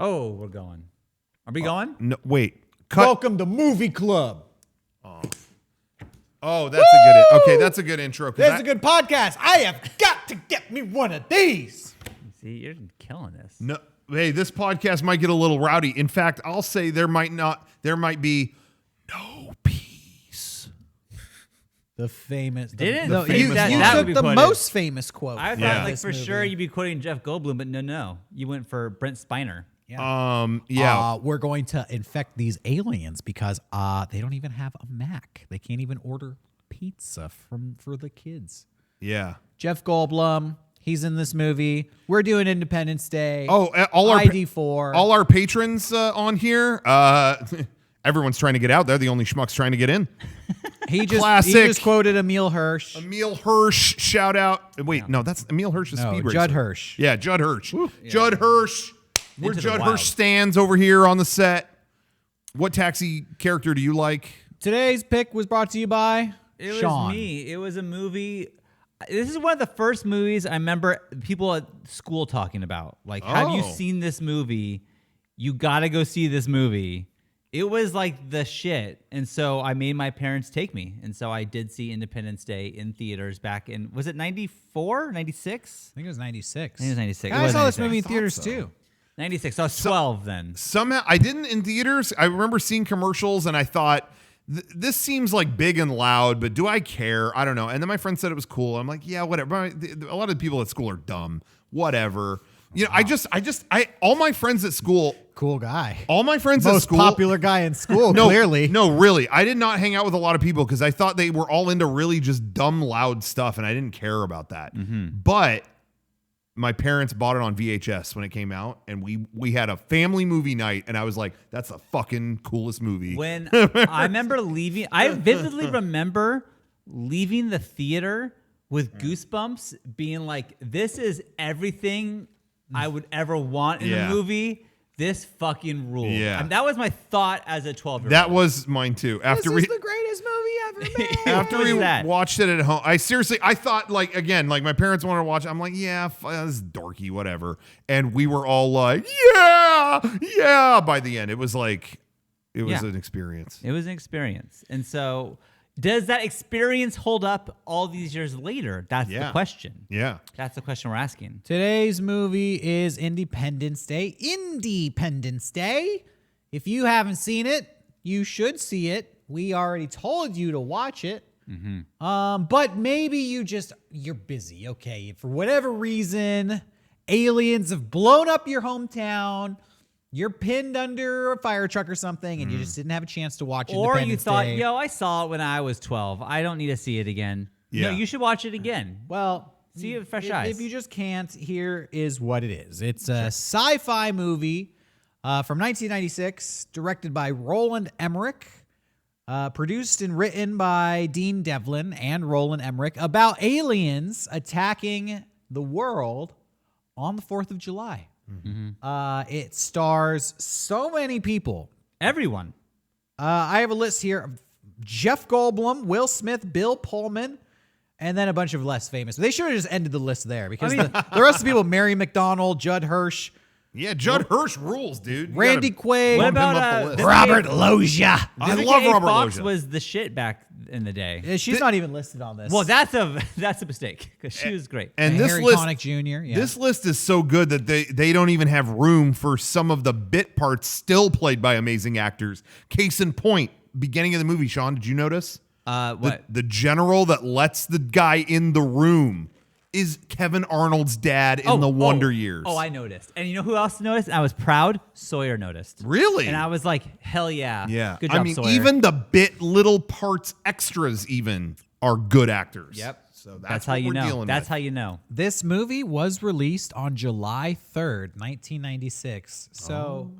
Oh, we're going. Are we going? No, wait. Cut. Welcome to Movie Club. Oh, that's a good. Okay, that's a good intro. This is a good podcast. I have got to get me one of these. See, you're killing this. No, hey, this podcast might get a little rowdy. In fact, I'll say there might be no peace. The famous. Didn't no, you took the quoted. most famous quote. I thought Yeah. like for sure you'd be quoting Jeff Goldblum, but no. You went for Brent Spiner. Yeah. We're going to infect these aliens because they don't even have a Mac. They can't even order pizza for the kids. Yeah. Jeff Goldblum, he's in this movie. We're doing Independence Day. Oh, all our ID4. all our patrons on here. Everyone's trying to get out there. The only schmuck's trying to get in. He Classic. just quoted Emil Hirsch. Emil Hirsch, shout out. Wait, no, that's Emil Hirsch's speed racer. Judd Hirsch. Yeah, Judd Hirsch. Judd Hirsch. We're Into the Judd wild. Hirsch stands over here on the set. What taxi character do you like? Today's pick was brought to you by It Sean. was me. It was a movie. This is one of the first movies I remember people at school talking about. Like, have you seen this movie? You got to go see this movie. It was like the shit. And so I made my parents take me. And so I did see Independence Day in theaters back in, was it 94, 96? I think it was 96. I think it was 96. I saw this movie in theaters too. 96. So I was 12 then. Somehow, I didn't in theaters. I remember seeing commercials and I thought, this seems like big and loud, but do I care? I don't know. And then my friend said it was cool. I'm like, yeah, whatever. A lot of the people at school are dumb. Whatever. You know, all my friends at school. Cool guy. All my friends at Most school. popular guy in school, clearly. No, really. I did not hang out with a lot of people because I thought they were all into really just dumb, loud stuff, and I didn't care about that. But my parents bought it on VHS when it came out, and we had a family movie night, and I was like, that's the fucking coolest movie. When I remember leaving, I vividly remember leaving the theater with goosebumps, being like, this is everything I would ever want in a movie. This fucking rules. Yeah. And that was my thought as a 12-year-old. That was mine too. After This is the greatest movie ever made. After What we is that? watched it at home, I thought like my parents wanted to watch it. I'm like, yeah, this is dorky, whatever. And we were all like, yeah. By the end, it was like, it was an experience. It was an experience. And so does that experience hold up all these years later? That's the question. Yeah. That's the question we're asking. Today's movie is Independence Day. Independence Day. If you haven't seen it, you should see it. We already told you to watch it. But maybe you're busy. Okay. For whatever reason, aliens have blown up your hometown. You're pinned under a fire truck or something, and you just didn't have a chance to watch Or Independence you thought, Day. I saw it when I was 12. I don't need to see it again. Yeah. No, you should watch it again. Well, See it with fresh if eyes. If you just can't, here is what it is. It's a sci-fi movie from 1996, directed by Roland Emmerich, produced and written by Dean Devlin and Roland Emmerich, about aliens attacking the world on the 4th of July. It stars so many people. Everyone. I have a list here of Jeff Goldblum, Will Smith, Bill Pullman, and then a bunch of less famous. They should have just ended the list there because the rest of the people, Mary McDonald, Judd Hirsch, Yeah, Judd Hirsch rules, dude. You Randy gotta Quaid, bump him What up about, the list. Robert Loggia. I Vivica love A. Robert Fox Loggia. was the shit back in the day. Yeah, she's not even listed on this. Well, that's a mistake because she was great. And this Harry list, Connick Jr. Yeah. this list is so good that they don't even have room for some of the bit parts still played by amazing actors. Case in point, beginning of the movie, Sean, did you notice? What? The general that lets the guy in the room is Kevin Arnold's dad in the Wonder Years. Oh, I noticed. And you know who else noticed? I was proud. Sawyer noticed. Really? And I was like, hell yeah. Yeah. Good job, I mean, Sawyer. even the bit little parts extras even are good actors. Yep. So That's how what you we're know. dealing That's with. how you know. This movie was released on July 3rd, 1996. So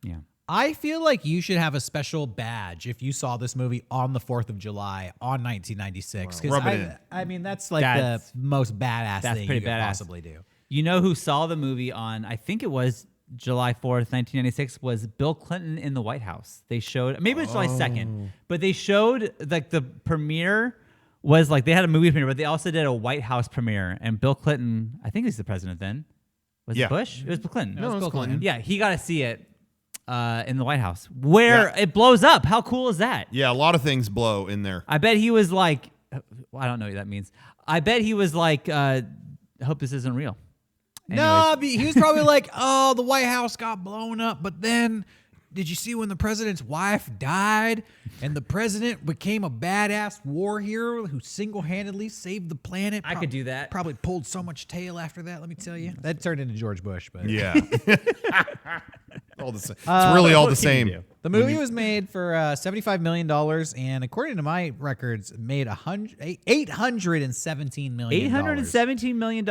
Yeah. I feel like you should have a special badge if you saw this movie on the 4th of July on 1996. Rub it in. I mean, that's like That's- the most badass that's thing pretty you could badass. possibly do. You know who saw the movie on, I think it was July 4th, 1996, was Bill Clinton in the White House. They showed, maybe it was July 2nd, but they showed like the premiere was like, they had a movie premiere, but they also did a White House premiere. And Bill Clinton, I think he's the president then. Was Yeah. it Bush? It was Clinton. No, it was Bill Clinton. Yeah, he got to see it in the White House where it blows up. How cool is that? Yeah, a lot of things blow in there. I bet he was like, well, I don't know what that means. I bet he was like, I hope this isn't real. No, he was probably like, oh, the White House got blown up, but then did you see when the president's wife died and the president became a badass war hero who single-handedly saved the planet? I could do that. Probably pulled so much tail after that, let me tell you. That turned into George Bush, but Yeah. All the same. It's really all the same. the movie was made for $75 million, and according to my records, made $817 million. $817 million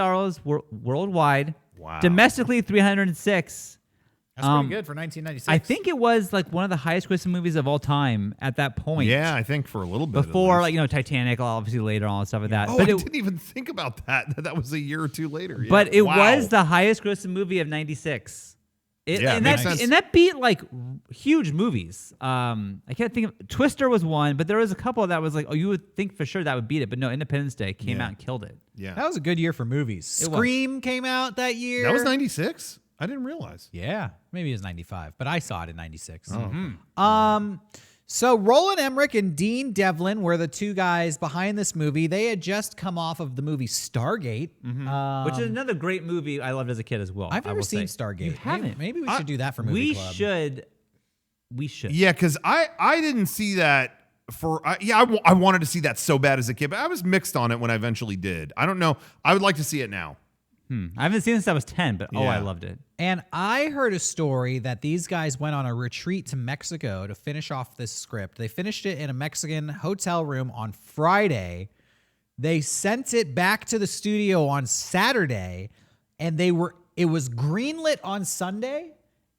worldwide. Wow. Domestically, 306. That's pretty good for 1996. I think it was like one of the highest grossing movies of all time at that point. Yeah, I think for a little bit. Before, like, Titanic, obviously later, all that stuff like that. Oh, but I it, didn't even think about that. That was a year or two later. Yeah. But it Wow. was the highest grossing movie of 96. Yeah, and makes sense. And that beat like huge movies. I can't think of Twister was one, but there was a couple that was like, oh, you would think for sure that would beat it, but no, Independence Day came out and killed it. Yeah. that was a good year for movies. It was. Scream came out that year. That was 96? I didn't realize. Yeah, maybe it was 95, but I saw it in 96. Oh. So Roland Emmerich and Dean Devlin were the two guys behind this movie. They had just come off of the movie Stargate. Which is another great movie I loved as a kid as well. I've I never will seen say. Stargate. You haven't? Maybe we should do that for Movie We Club. should. Yeah, because I didn't see that I wanted to see that so bad as a kid, but I was mixed on it when I eventually did. I don't know. I would like to see it now. I haven't seen it since I was 10, but I Yeah. loved it. And I heard a story that these guys went on a retreat to Mexico to finish off this script. They finished it in a Mexican hotel room on Friday. They sent it back to the studio on Saturday, and it was greenlit on Sunday,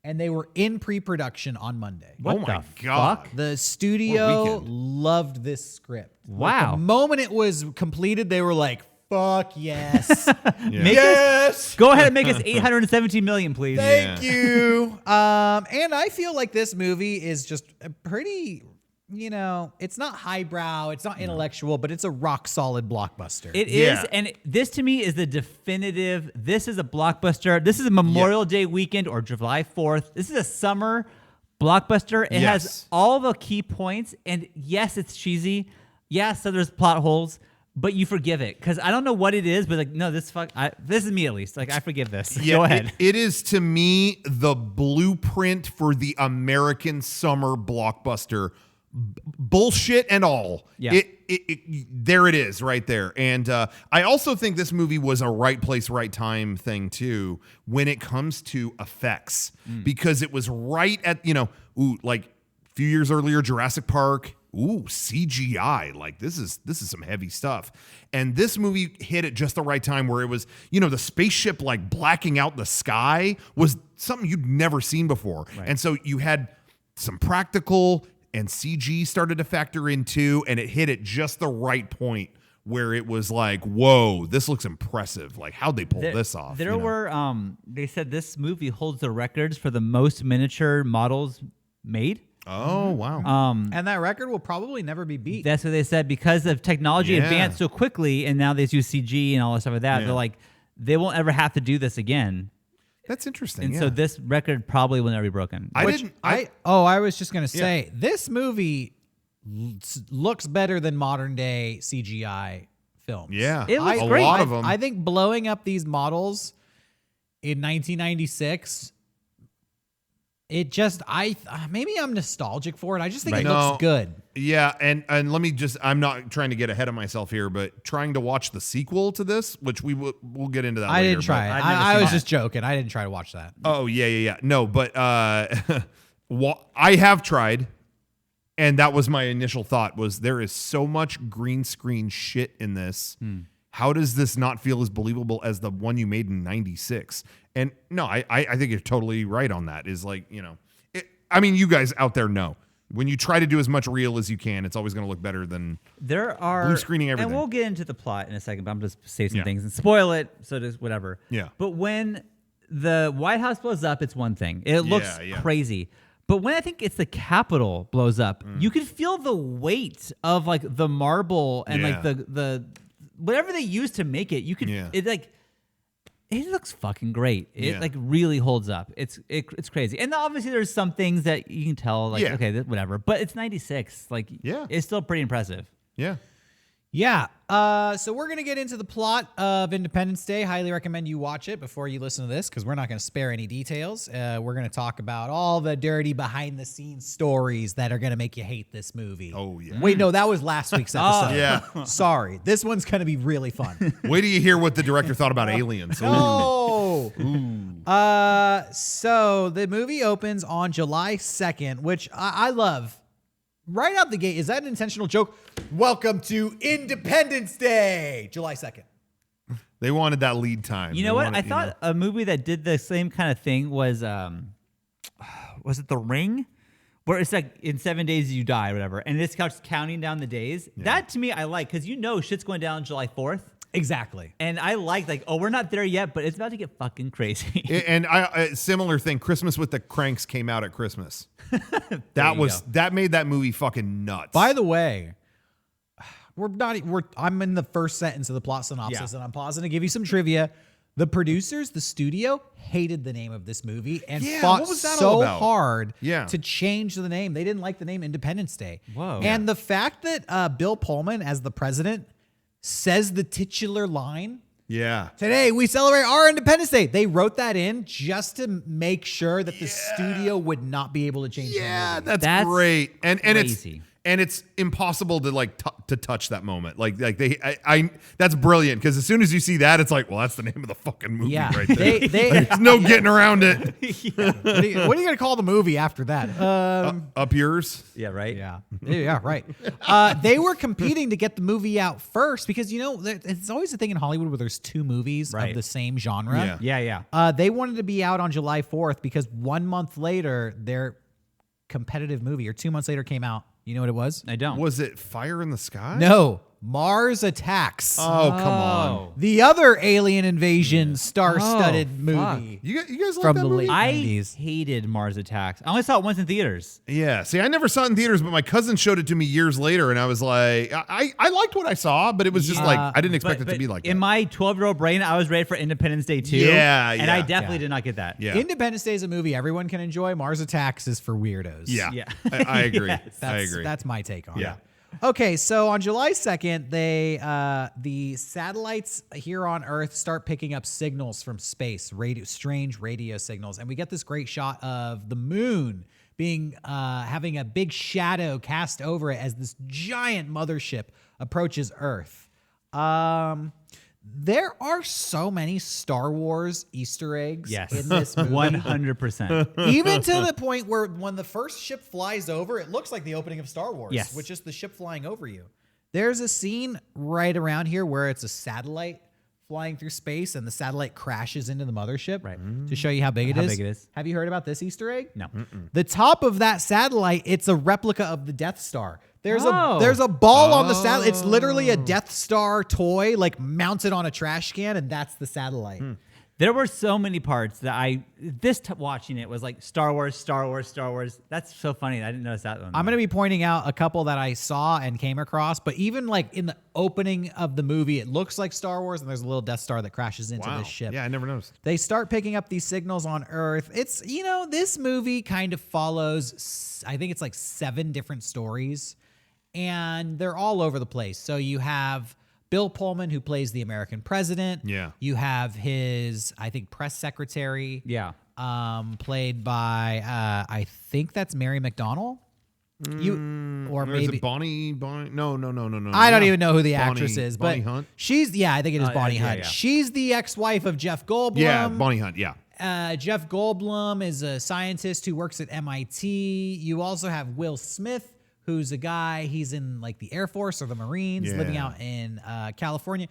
and they were in pre-production on Monday. What oh my the God. fuck? The What studio weekend. loved this script. Wow. The moment it was completed, they were like, fuck yes. Make Yes. Go ahead and make us 817 million, please. Thank you. And I feel like this movie is just a pretty, it's not highbrow, it's not intellectual, but it's a rock solid blockbuster. It Yeah. is, and this to me is the definitive. This is a blockbuster. This is a Memorial Day weekend or July 4th. This is a summer blockbuster. It Yes. has all the key points, and yes, it's cheesy. Yes, so there's plot holes, but you forgive it because I don't know what it is, but like, no, this is me at least. Like, I forgive this. Go ahead. It is to me the blueprint for the American summer blockbuster. Bullshit and all. Yeah. There it is right there. And I also think this movie was a right place, right time thing too when it comes to effects because it was right at, like a few years earlier, Jurassic Park. Ooh, CGI. Like this is some heavy stuff. And this movie hit at just the right time where it was, the spaceship like blacking out the sky was something you'd never seen before. Right. And so you had some practical and CG started to factor in too, and it hit at just the right point where it was like, whoa, this looks impressive. Like how'd they pull this off? There were they said this movie holds the records for the most miniature models made. Oh, wow. and that record will probably never be beat. That's what they said because of technology Yeah. advanced so quickly, and now they use CG and all that stuff like that. Yeah. They're like, they won't ever have to do this again. That's interesting. And yeah. so this record probably will never be broken. I was just going to say, this movie looks better than modern day CGI films. Yeah. It looks a great. lot of them. I think blowing up these models in 1996, it just, maybe I'm nostalgic for it. I just think Right. it No. looks good. Yeah, and let me just, I'm not trying to get ahead of myself here, but trying to watch the sequel to this, which we'll get into that I later. didn't try it. I've never I seen was it. just joking. I didn't try to watch that. Oh, yeah. No, but I have tried, and that was my initial thought was there is so much green screen shit in this. How does this not feel as believable as the one you made in 96? And no, I think you're totally right on that. Is like, I mean, you guys out there know. When you try to do as much real as you can, it's always going to look better than There are blue screening everything. and we'll get into the plot in a second. But I'm just say some Yeah. things and spoil it, so just whatever. Yeah. But when the White House blows up, it's one thing. It looks Yeah. crazy. But when I think it's the Capitol blows up, you can feel the weight of like the marble and like Yeah. the whatever they use to make it. You could Yeah. it like It looks fucking great. It Yeah. like really holds up. It's crazy. And obviously there's some things that you can tell like okay, whatever. But it's 96. Like it's still pretty impressive. Yeah. Yeah. So we're going to get into the plot of Independence Day. Highly recommend you watch it before you listen to this because we're not going to spare any details. We're going to talk about all the dirty behind the scenes stories that are going to make you hate this movie. Oh, yeah. Wait, no, that was last week's episode. Yeah. Sorry. This one's going to be really fun. Wait till you hear what the director thought about Aliens. No. So the movie opens on July 2nd, which I love. Right out the gate, is that an intentional joke? Welcome to Independence Day, July 2nd. They wanted that lead time. You know what? I thought a movie that did the same kind of thing was it The Ring? Where it's like in 7 days you die or whatever. And it's counting down the days. Yeah. That to me I like because shit's going down July 4th. Exactly. And I like, oh, we're not there yet, but it's about to get fucking crazy. And I similar thing, Christmas with the Cranks came out at Christmas. That made that movie fucking nuts. By the way, I'm in the first sentence of the plot synopsis and I'm pausing to give you some trivia. The producers, the studio, hated the name of this movie and fought so hard to change the name. They didn't like the name Independence Day. Whoa. And the fact that Bill Pullman, as the president, says the titular line. Yeah. Today we celebrate our Independence Day. They wrote that in just to make sure that the studio would not be able to change the movie. That's great. And crazy. it's impossible to to touch that moment. That's brilliant because as soon as you see that, it's like, well, that's the name of the fucking movie right there. There's no getting around it. What are you going to call the movie after that? Up yours? Yeah, right? Yeah, right. They were competing to get the movie out first because, it's always a thing in Hollywood where there's two movies of the same genre. Yeah. They wanted to be out on July 4th because 1 month later, their competitive movie, or 2 months later, came out. You know what it was? I don't. Was it Fire in the Sky? No. Mars Attacks. Oh, come on. The other alien invasion star-studded movie. You guys like from that the movie? late I 90s. hated Mars Attacks. I only saw it once in theaters. Yeah. See, I never saw it in theaters, but my cousin showed it to me years later, and I was like, I liked what I saw, but it was just I didn't expect it to be like that. In my 12-year-old brain, I was ready for Independence Day 2. Yeah, And I definitely did not get that. Yeah. Independence Day is a movie everyone can enjoy. Mars Attacks is for weirdos. Yeah. I agree. Yes. I agree. That's my take on it. Yeah. Okay, so on July 2nd, the satellites here on Earth start picking up signals from space, strange radio signals, and we get this great shot of the moon being having a big shadow cast over it as this giant mothership approaches Earth. There are so many Star Wars Easter eggs in this movie. 100%. Even to the point where when the first ship flies over, it looks like the opening of Star Wars, Yes. which is the ship flying over you. There's a scene right around here where it's a satellite flying through space and the satellite crashes into the mothership to show you how big it is. How big it is. Have you heard about this Easter egg? No. The top of that satellite, it's a replica of the Death Star. There's Oh. a ball on the satellite. It's literally a Death Star toy, like mounted on a trash can, and that's the satellite. There were so many parts that watching it was like Star Wars, Star Wars, Star Wars. That's so funny. I didn't notice that one. I'm going to be pointing out a couple that I saw and came across, but even like in the opening of the movie, it looks like Star Wars, and there's a little Death Star that crashes into this ship. Yeah, I never noticed. They start picking up these signals on Earth. It's, this movie kind of follows, I think it's like 7 different stories, and they're all over the place. So you have Bill Pullman, who plays the American president. Yeah. You have his, I think, press secretary. Yeah. Played by, I think that's Mary McDonnell. Or Is maybe it Bonnie. No. I don't even know who the actress is, but Bonnie Hunt? she's, I think it is Bonnie Hunt. yeah. She's the ex-wife of Jeff Goldblum. Yeah, Bonnie Hunt. Yeah. Jeff Goldblum is a scientist who works at MIT. You also have Will Smith, who's a guy, he's in like the Air Force or the Marines, living out in California.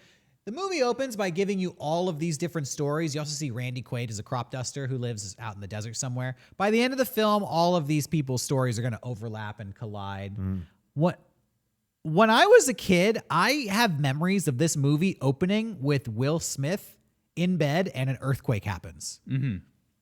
The movie opens by giving you all of these different stories. You also see Randy Quaid as a crop duster who lives out in the desert somewhere. By the end of the film, all of these people's stories are going to overlap and collide. When I was a kid, I have memories of this movie opening with Will Smith in bed and an earthquake happens.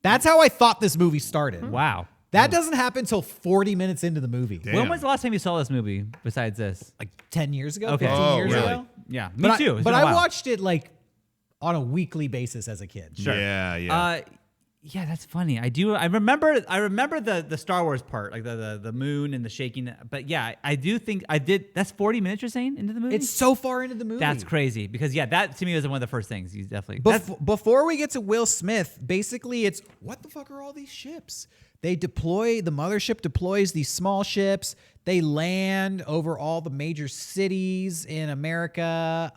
That's how I thought this movie started. Wow. That doesn't happen until 40 minutes into the movie. Damn. When was the last time you saw this movie besides this? Like 10 years ago, Okay. 15 years really? ago. Yeah, me too. It's But been a I while. watched it like on a weekly basis as a kid. Sure. Yeah. Yeah, that's funny. I remember the Star Wars part, like the moon and the shaking. But yeah, I do think I did. That's 40 minutes you're saying into the movie? It's so far into the movie. That's crazy because that to me was one of the first things. You definitely Before we get to Will Smith, basically it's what the fuck are all these ships? The mothership deploys these small ships. They land over all the major cities in America.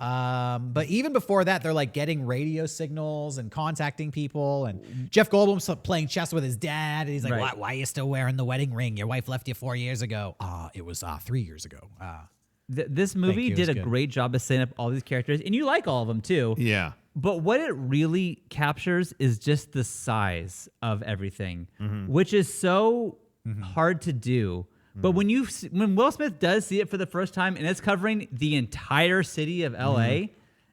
But even before that, they're like getting radio signals and contacting people. And Jeff Goldblum's playing chess with his dad. And he's like, Right. why are you still wearing the wedding ring? Your wife left you 4 years ago. It was 3 years ago. This movie did a great job of setting up all these characters, and you like all of them too. Yeah. But what it really captures is just the size of everything, which is so hard to do. But when Will Smith does see it for the first time and it's covering the entire city of LA,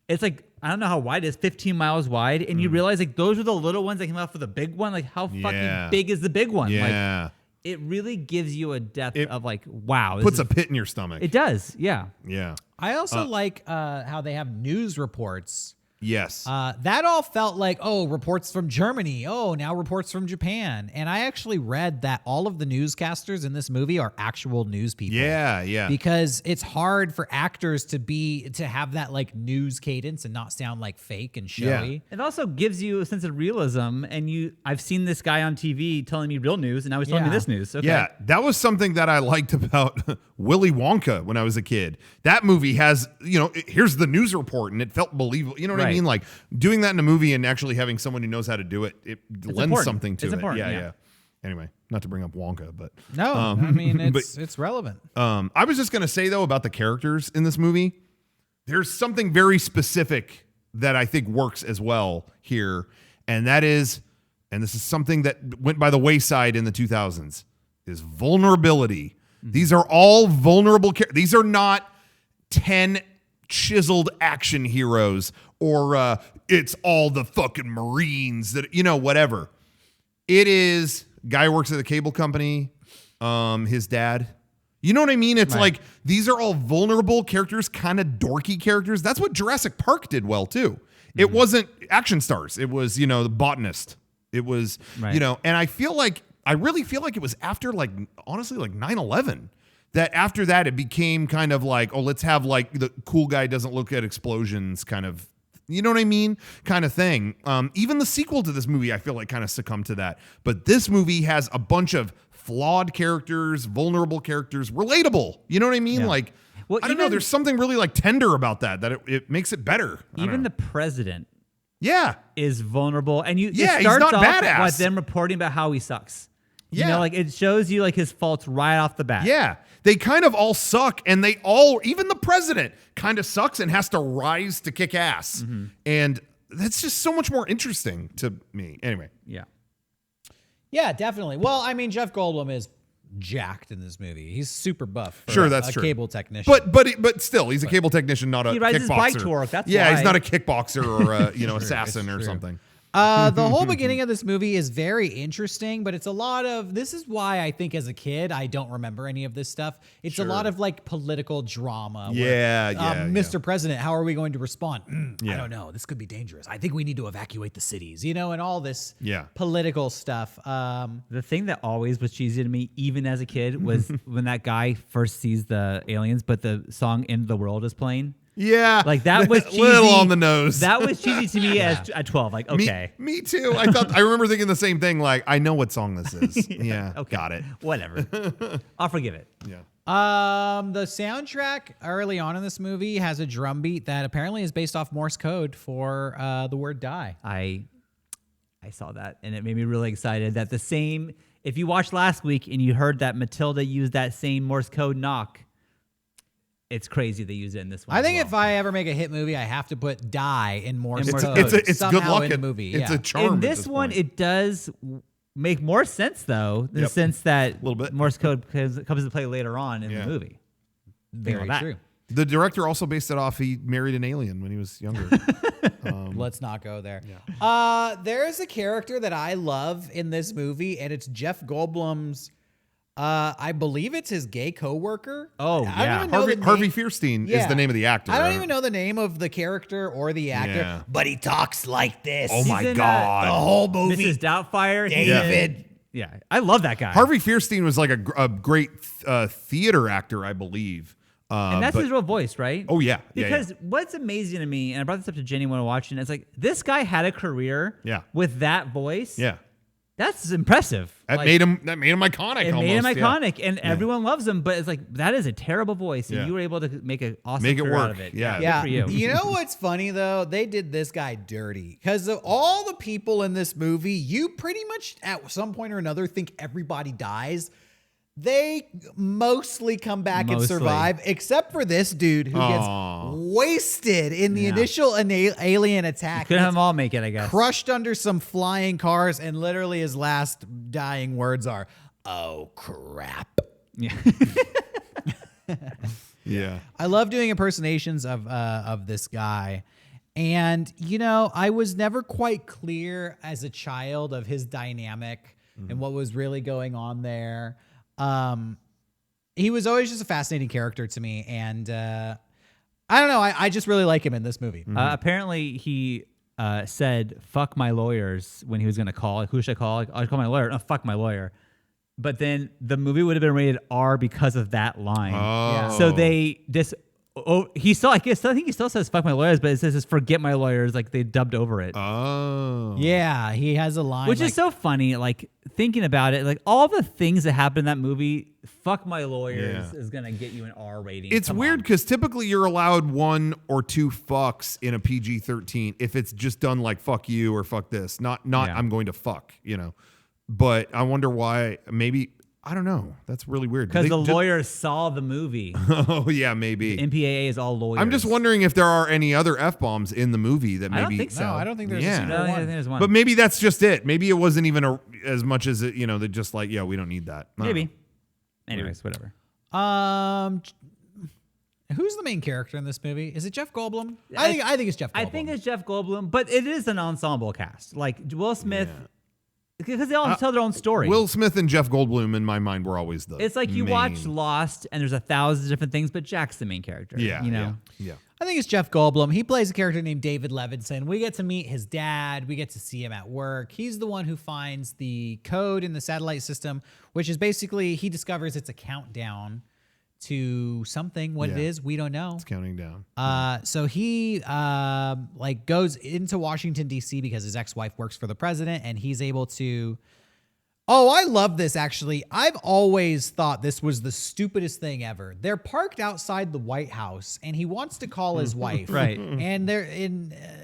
it's like, I don't know how wide it is, 15 miles wide. And you realize like those are the little ones that came out for the big one. Like how fucking big is the big one? Yeah. Like, it really gives you a depth of like, wow. Puts a pit in your stomach. It does. Yeah. Yeah. I also like how they have news reports. Yes. That all felt like, reports from Germany. Oh, now reports from Japan. And I actually read that all of the newscasters in this movie are actual news people. Yeah. Because it's hard for actors to have that like news cadence and not sound like fake and showy. It also gives you a sense of realism. And I've seen this guy on TV telling me real news, and now he's telling me this news. Okay. Yeah, that was something that I liked about Willy Wonka when I was a kid. That movie has, here's the news report, and it felt believable. You know what I mean? Like doing that in a movie and actually having someone who knows how to do it, lends important. something to It's it. important, Yeah. Anyway, not to bring up Wonka, but No, I mean, it's relevant. I was just going to say, though, about the characters in this movie, there's something very specific that I think works as well here. And that is, and this is something that went by the wayside in the 2000s, is vulnerability. These are all vulnerable characters. These are not 10 chiseled action heroes or it's all the fucking Marines that, whatever. It is guy who works at the cable company, his dad. You know what I mean? It's like these are all vulnerable characters, kind of dorky characters. That's what Jurassic Park did well, too. It wasn't action stars. It was, the botanist. It was, and I really feel like it was after, like, honestly, like 9/11. That after that, it became kind of like, let's have like the cool guy doesn't look at explosions kind of, you know what I mean? Kind of thing. Even the sequel to this movie, I feel like kind of succumbed to that. But this movie has a bunch of flawed characters, vulnerable characters, relatable. You know what I mean? Yeah. Like, I don't know. There's something really like tender about that it makes it better. Even the president is vulnerable. And it he's starts not off badass. with them reporting about how he sucks. Yeah. Like it shows you like his faults right off the bat. Yeah. They kind of all suck, and even the president kind of sucks and has to rise to kick ass. And that's just so much more interesting to me. Anyway. Yeah, definitely. Well, I mean, Jeff Goldblum is jacked in this movie. He's super buff. Sure, that's true. Cable technician. But still, he's a cable technician, not a kickboxer. He rides his bike to work. That's why. He's not a kickboxer or a assassin or something. The whole beginning of this movie is very interesting, but it's a lot of, this is why I think as a kid, I don't remember any of this stuff. It's a lot of like political drama. Mr. President, how are we going to respond? I don't know. This could be dangerous. I think we need to evacuate the cities, and all this political stuff. The thing that always was cheesy to me, even as a kid, was when that guy first sees the aliens, but the song End of the World is playing. Yeah. Like that was cheesy. Little on the nose. That was cheesy to me at 12. Like, okay. Me too. I remember thinking the same thing. Like, I know what song this is. Okay. Got it. Whatever. I'll forgive it. Yeah. The soundtrack early on in this movie has a drum beat that apparently is based off Morse code for the word die. I saw that and it made me really excited that if you watched last week and you heard that Matilda used that same Morse code knock, it's crazy they use it in this one. I think if I ever make a hit movie, I have to put die in Morse code. It's good luck in the movie. It's a charm. In this one, it does make more sense, though, in the sense that a little bit. Morse code comes into play later on in the movie. Very true. The director also based it off, he married an alien when he was younger. Let's not go there. Yeah. There's a character that I love in this movie, and it's Jeff Goldblum's I believe it's his gay coworker. Oh, I don't yeah. even know the Harvey name. Fierstein Yeah. is the name of the actor. I don't even know the name of the character or the actor, Yeah. but he talks like this. Oh my He's in, God. The whole movie. Mrs. Doubtfire. he's David. in- Yeah, I love that guy. Harvey Fierstein was like a great theater actor, I believe. And that's but- his real voice, right? Oh, yeah. Yeah, Because what's amazing to me, and I brought this up to Jenny when I was watching, it's like this guy had a career Yeah. with that voice. Yeah. That's impressive. That Like, made him iconic. It almost, made him yeah. iconic, and everyone loves him. But it's like that is a terrible voice, and Yeah. you were able to make an awesome Make it career out work. of it. Yeah. Yeah. Good for you. You know what's funny though? They did this guy dirty because of all the people in this movie. You pretty much at some point or another think everybody dies. They mostly come back and Mostly. survive, except for this dude who Aw. gets wasted in the Yeah. initial alien attack. Couldn't have Gets them all make it, I guess. crushed under some flying cars, and literally his last dying words are, "Oh crap." Yeah. Yeah. I love doing impersonations of this guy. And, you know, I was never quite clear as a child of his dynamic and what was really going on there. He was always just a fascinating character to me. And I don't know. I just really like him in this movie. Apparently, he said "fuck my lawyers" when he was going to call. Like, who should I call? Like, I'll call my lawyer. No, fuck my lawyer. But then the movie would have been rated R because of that line. Oh. So they just. Oh, he still. I think he still says "fuck my lawyers," but it says "forget my lawyers." Like they dubbed over it. Oh. Yeah, he has a line. Which like, is so funny, like thinking about it, like all the things that happen in that movie, "fuck my lawyers" Yeah. is gonna get you an R rating. It's Come weird on. because typically you're allowed 1 or 2 fucks in a PG-13 if it's just done like "fuck you" or "fuck this," not Yeah. "I'm going to fuck," you know. But I wonder why. Maybe I don't know. That's really weird. Because the Did- lawyers saw the movie. Oh yeah, maybe. MPAA is all lawyers. I'm just wondering if there are any other f-bombs in the movie that maybe. I don't think so. No, I don't think there's Yeah. a I single don't think one. there's one. But maybe that's just it. Maybe it wasn't even as much as it. You know, they're just like, yeah, we don't need that. I don't Maybe. know. Anyways, whatever. Who's the main character in this movie? Is it Jeff Goldblum? I think it's Jeff Goldblum. I think it's Jeff Goldblum, but it is an ensemble cast. Like Will Smith, because they all tell their own story. Will Smith and Jeff Goldblum in my mind were always the. It's like you main. watch Lost, and there's 1,000 different things, but Jack's the main character. Yeah, you know. yeah. I think it's Jeff Goldblum. He plays a character named David Levinson. We get to meet his dad. We get to see him at work. He's the one who finds the code in the satellite system, which is basically he discovers it's a countdown to something. What it Yeah. is, we don't know. It's counting down. So he like goes into Washington D.C. because his ex-wife works for the president, and he's able to. Oh, I love this actually. I've always thought this was the stupidest thing ever. They're parked outside the White House, and he wants to call his wife. Right. And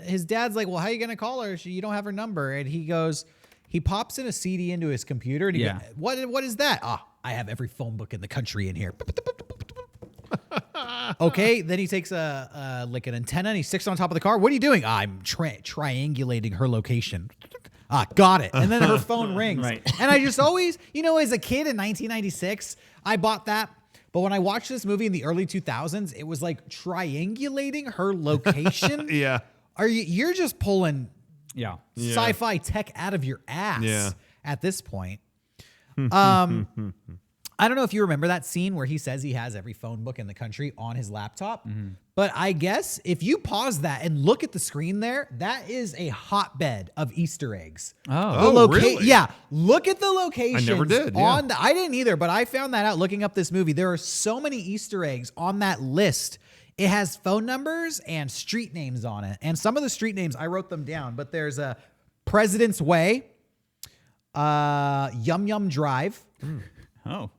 his dad's like, "Well, how are you gonna call her? You don't have her number." And he goes, he pops in a CD into his computer, and he Yeah. goes, What is that? Ah, I have every phone book in the country in here. Okay, then he takes like an antenna and he sticks it on top of the car. What are you doing? I'm triangulating her location. Got it. And then her phone rings. Right. And I just always, as a kid in 1996, I bought that. But when I watched this movie in the early 2000s, it was like triangulating her location. Yeah. You're just pulling Yeah. sci-fi tech out of your ass Yeah. at this point. I don't know if you remember that scene where he says he has every phone book in the country on his laptop, but I guess if you pause that and look at the screen there, that is a hotbed of Easter eggs. Oh. Really? Yeah, look at the locations. I never did, yeah. I didn't either, but I found that out looking up this movie. There are so many Easter eggs on that list. It has phone numbers and street names on it, and some of the street names I wrote them down. But there's a President's Way, Yum Yum Drive. Oh.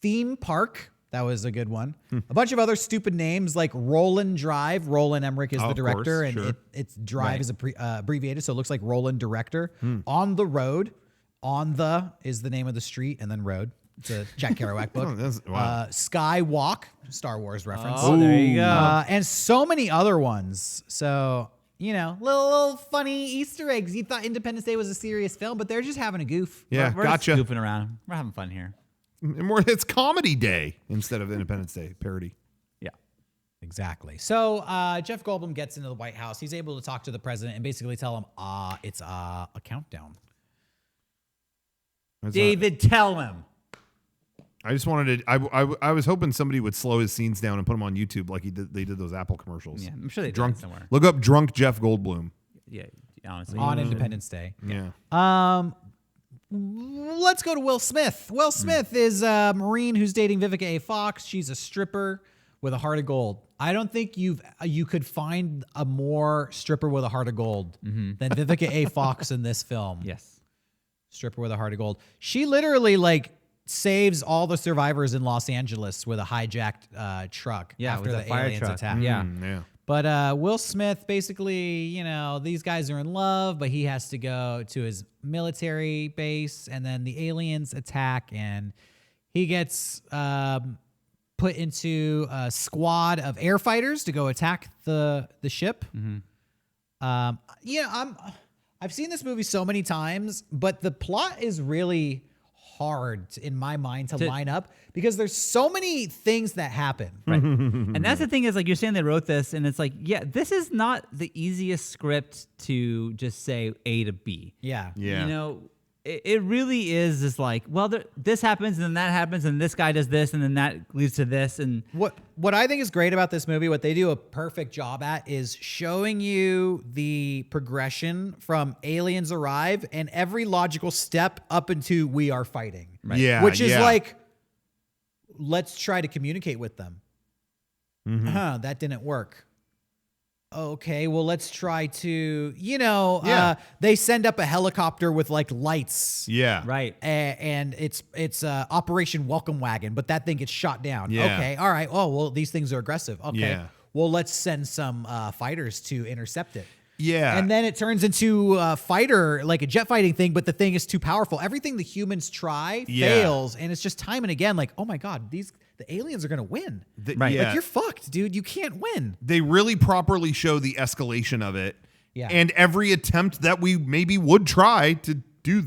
Theme Park. That was a good one. A bunch of other stupid names like Roland Drive. Roland Emmerich is the of director, course, and sure. it's Drive Right. is abbreviated, so it looks like Roland Director. On the Road. On the is the name of the street, and then Road. It's a Jack Kerouac book. Oh, that's- wow. Skywalk, Star Wars reference. Oh, there you go. And so many other ones. So, little funny Easter eggs. You thought Independence Day was a serious film, but they're just having a goof. Yeah, We're just gotcha. goofing around. We're having fun here. It's Comedy Day instead of Independence Day parody. Yeah. Exactly. So Jeff Goldblum gets into the White House. He's able to talk to the president and basically tell him, it's a countdown. David, tell him. I just wanted to. I was hoping somebody would slow his scenes down and put them on YouTube like they did those Apple commercials. Yeah, I'm sure they drunk did somewhere. Look up drunk Jeff Goldblum. Yeah, honestly. On Independence Day. Yeah. Let's go to Will Smith. Will Smith is a Marine who's dating Vivica A. Fox. She's a stripper with a heart of gold. I don't think you could find a more stripper with a heart of gold than Vivica A. Fox in this film. Yes. Stripper with a heart of gold. She literally saves all the survivors in Los Angeles with a hijacked truck after with the a fire aliens truck. attack. Yeah. Yeah. But Will Smith, basically, these guys are in love, but he has to go to his military base, and then the aliens attack, and he gets put into a squad of air fighters to go attack the ship. I've seen this movie so many times, but the plot is really hard in my mind to line up because there's so many things that happen. Right. And that's the thing is, you're saying they wrote this, and it's this is not the easiest script to just say A to B. Yeah. Yeah. It really is just this happens, and then that happens, and this guy does this, and then that leads to this. And what I think is great about this movie, what they do a perfect job at, is showing you the progression from aliens arrive and every logical step up into we are fighting. Right. Yeah. Which is let's try to communicate with them. That didn't work. Okay, well, let's try to, they send up a helicopter with lights. Yeah. right. And it's Operation Welcome Wagon, but that thing gets shot down. Yeah. Okay, all right. Oh, well, these things are aggressive. Okay, Yeah. well, let's send some fighters to intercept it. Yeah. And then it turns into a fighter, like a jet fighting thing, but the thing is too powerful. Everything the humans try fails, and it's just time and again, oh my God, the aliens are going to win. Right. Yeah. You're fucked, dude. You can't win. They really properly show the escalation of it. Yeah. And every attempt that we maybe would try to do,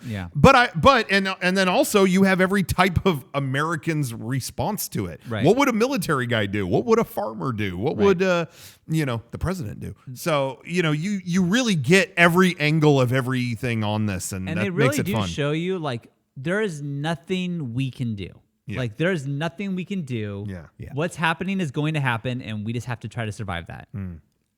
Yeah. But then also you have every type of American's response to it. Right. What would a military guy do? What would a farmer do? What would the president do? So, you really get every angle of everything on this, and that they really makes it do fun. show you there is nothing we can do. Yeah. There's nothing we can do. Yeah. What's happening is going to happen, and we just have to try to survive that,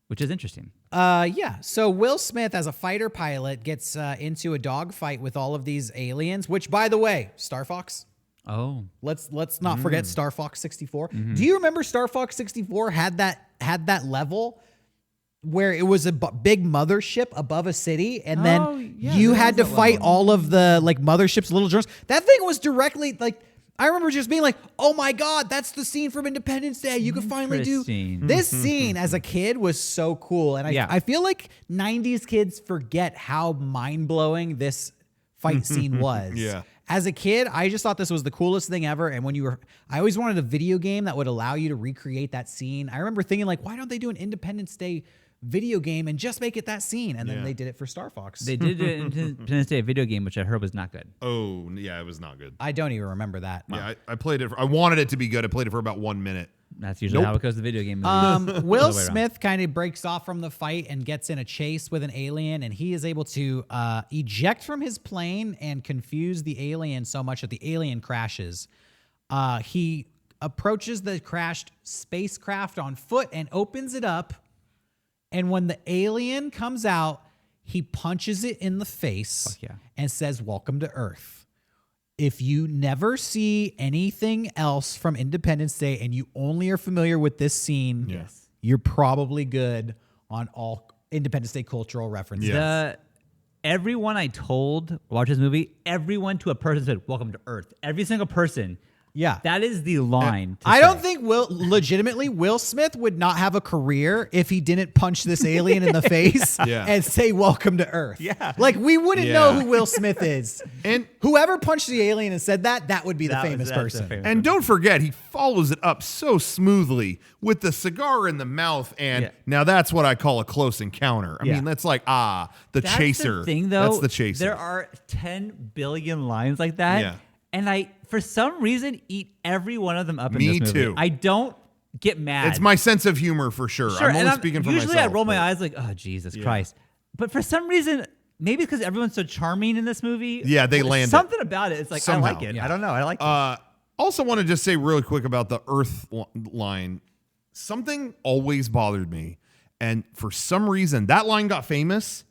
which is interesting. So Will Smith, as a fighter pilot, gets into a dogfight with all of these aliens, which, by the way, Star Fox. Oh. Let's not forget Star Fox 64. Do you remember Star Fox 64 had that level where it was a big mothership above a city, and then you had to fight all of the mothership's little drones? That thing was directly I remember just being oh my God, that's the scene from Independence Day. You could finally do Interesting. this scene. As a kid was so cool. And I feel like 90s kids forget how mind-blowing this fight scene was. Yeah. As a kid, I just thought this was the coolest thing ever. And I always wanted a video game that would allow you to recreate that scene. I remember thinking why don't they do an Independence Day video game and just make it that scene? And then they did it for Star Fox. They did it in Independence Day video game, which I heard was not good. Oh, yeah, it was not good. I don't even remember that. Yeah, I played it. I wanted it to be good. I played it for about 1 minute. That's usually how it goes to video game movies. Will Smith kind of breaks off from the fight and gets in a chase with an alien, and he is able to eject from his plane and confuse the alien so much that the alien crashes. He approaches the crashed spacecraft on foot and opens it up. And when the alien comes out, he punches it in the face and says, "Welcome to Earth." If you never see anything else from Independence Day and you only are familiar with this scene, you're probably good on all Independence Day cultural references. Yes. Everyone I told watch this movie, everyone to a person said, "Welcome to Earth." Every single person. Yeah. That is the line. I don't think Will Smith would not have a career if he didn't punch this alien in the face and say, "Welcome to Earth." Yeah. We wouldn't know who Will Smith is. And whoever punched the alien and said that would be the famous person. And don't forget, he follows it up so smoothly with the cigar in the mouth. And now that's what I call a close encounter. I mean, that's the That's chaser. The thing, though, that's the chaser. There are 10 billion lines like that. Yeah. And I, for some reason, eat every one of them up in Me this movie. too. I don't get mad. It's my sense of humor for sure. I'm only speaking for usually myself. I roll my eyes oh, Jesus Christ. But for some reason, maybe because everyone's so charming in this movie. Yeah, they land something about it. It's like Somehow. I like it. Yeah. I don't know. I like it. Also, want to just say really quick about the Earth line. Something always bothered me, and for some reason, that line got famous.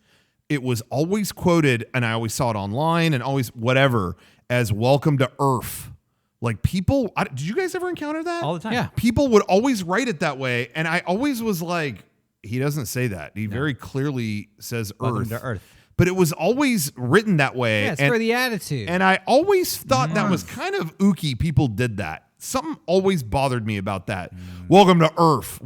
It was always quoted, and I always saw it online, and always whatever as "Welcome to Earth." Like people, did you guys ever encounter that? All the time. Yeah. People would always write it that way, and I always was like, he doesn't say that. He very clearly says Welcome Earth. to Earth. But it was always written that way. Yeah, it's for the attitude. And I always thought that was kind of ooky. People did that. Something always bothered me about that. Welcome to Earth.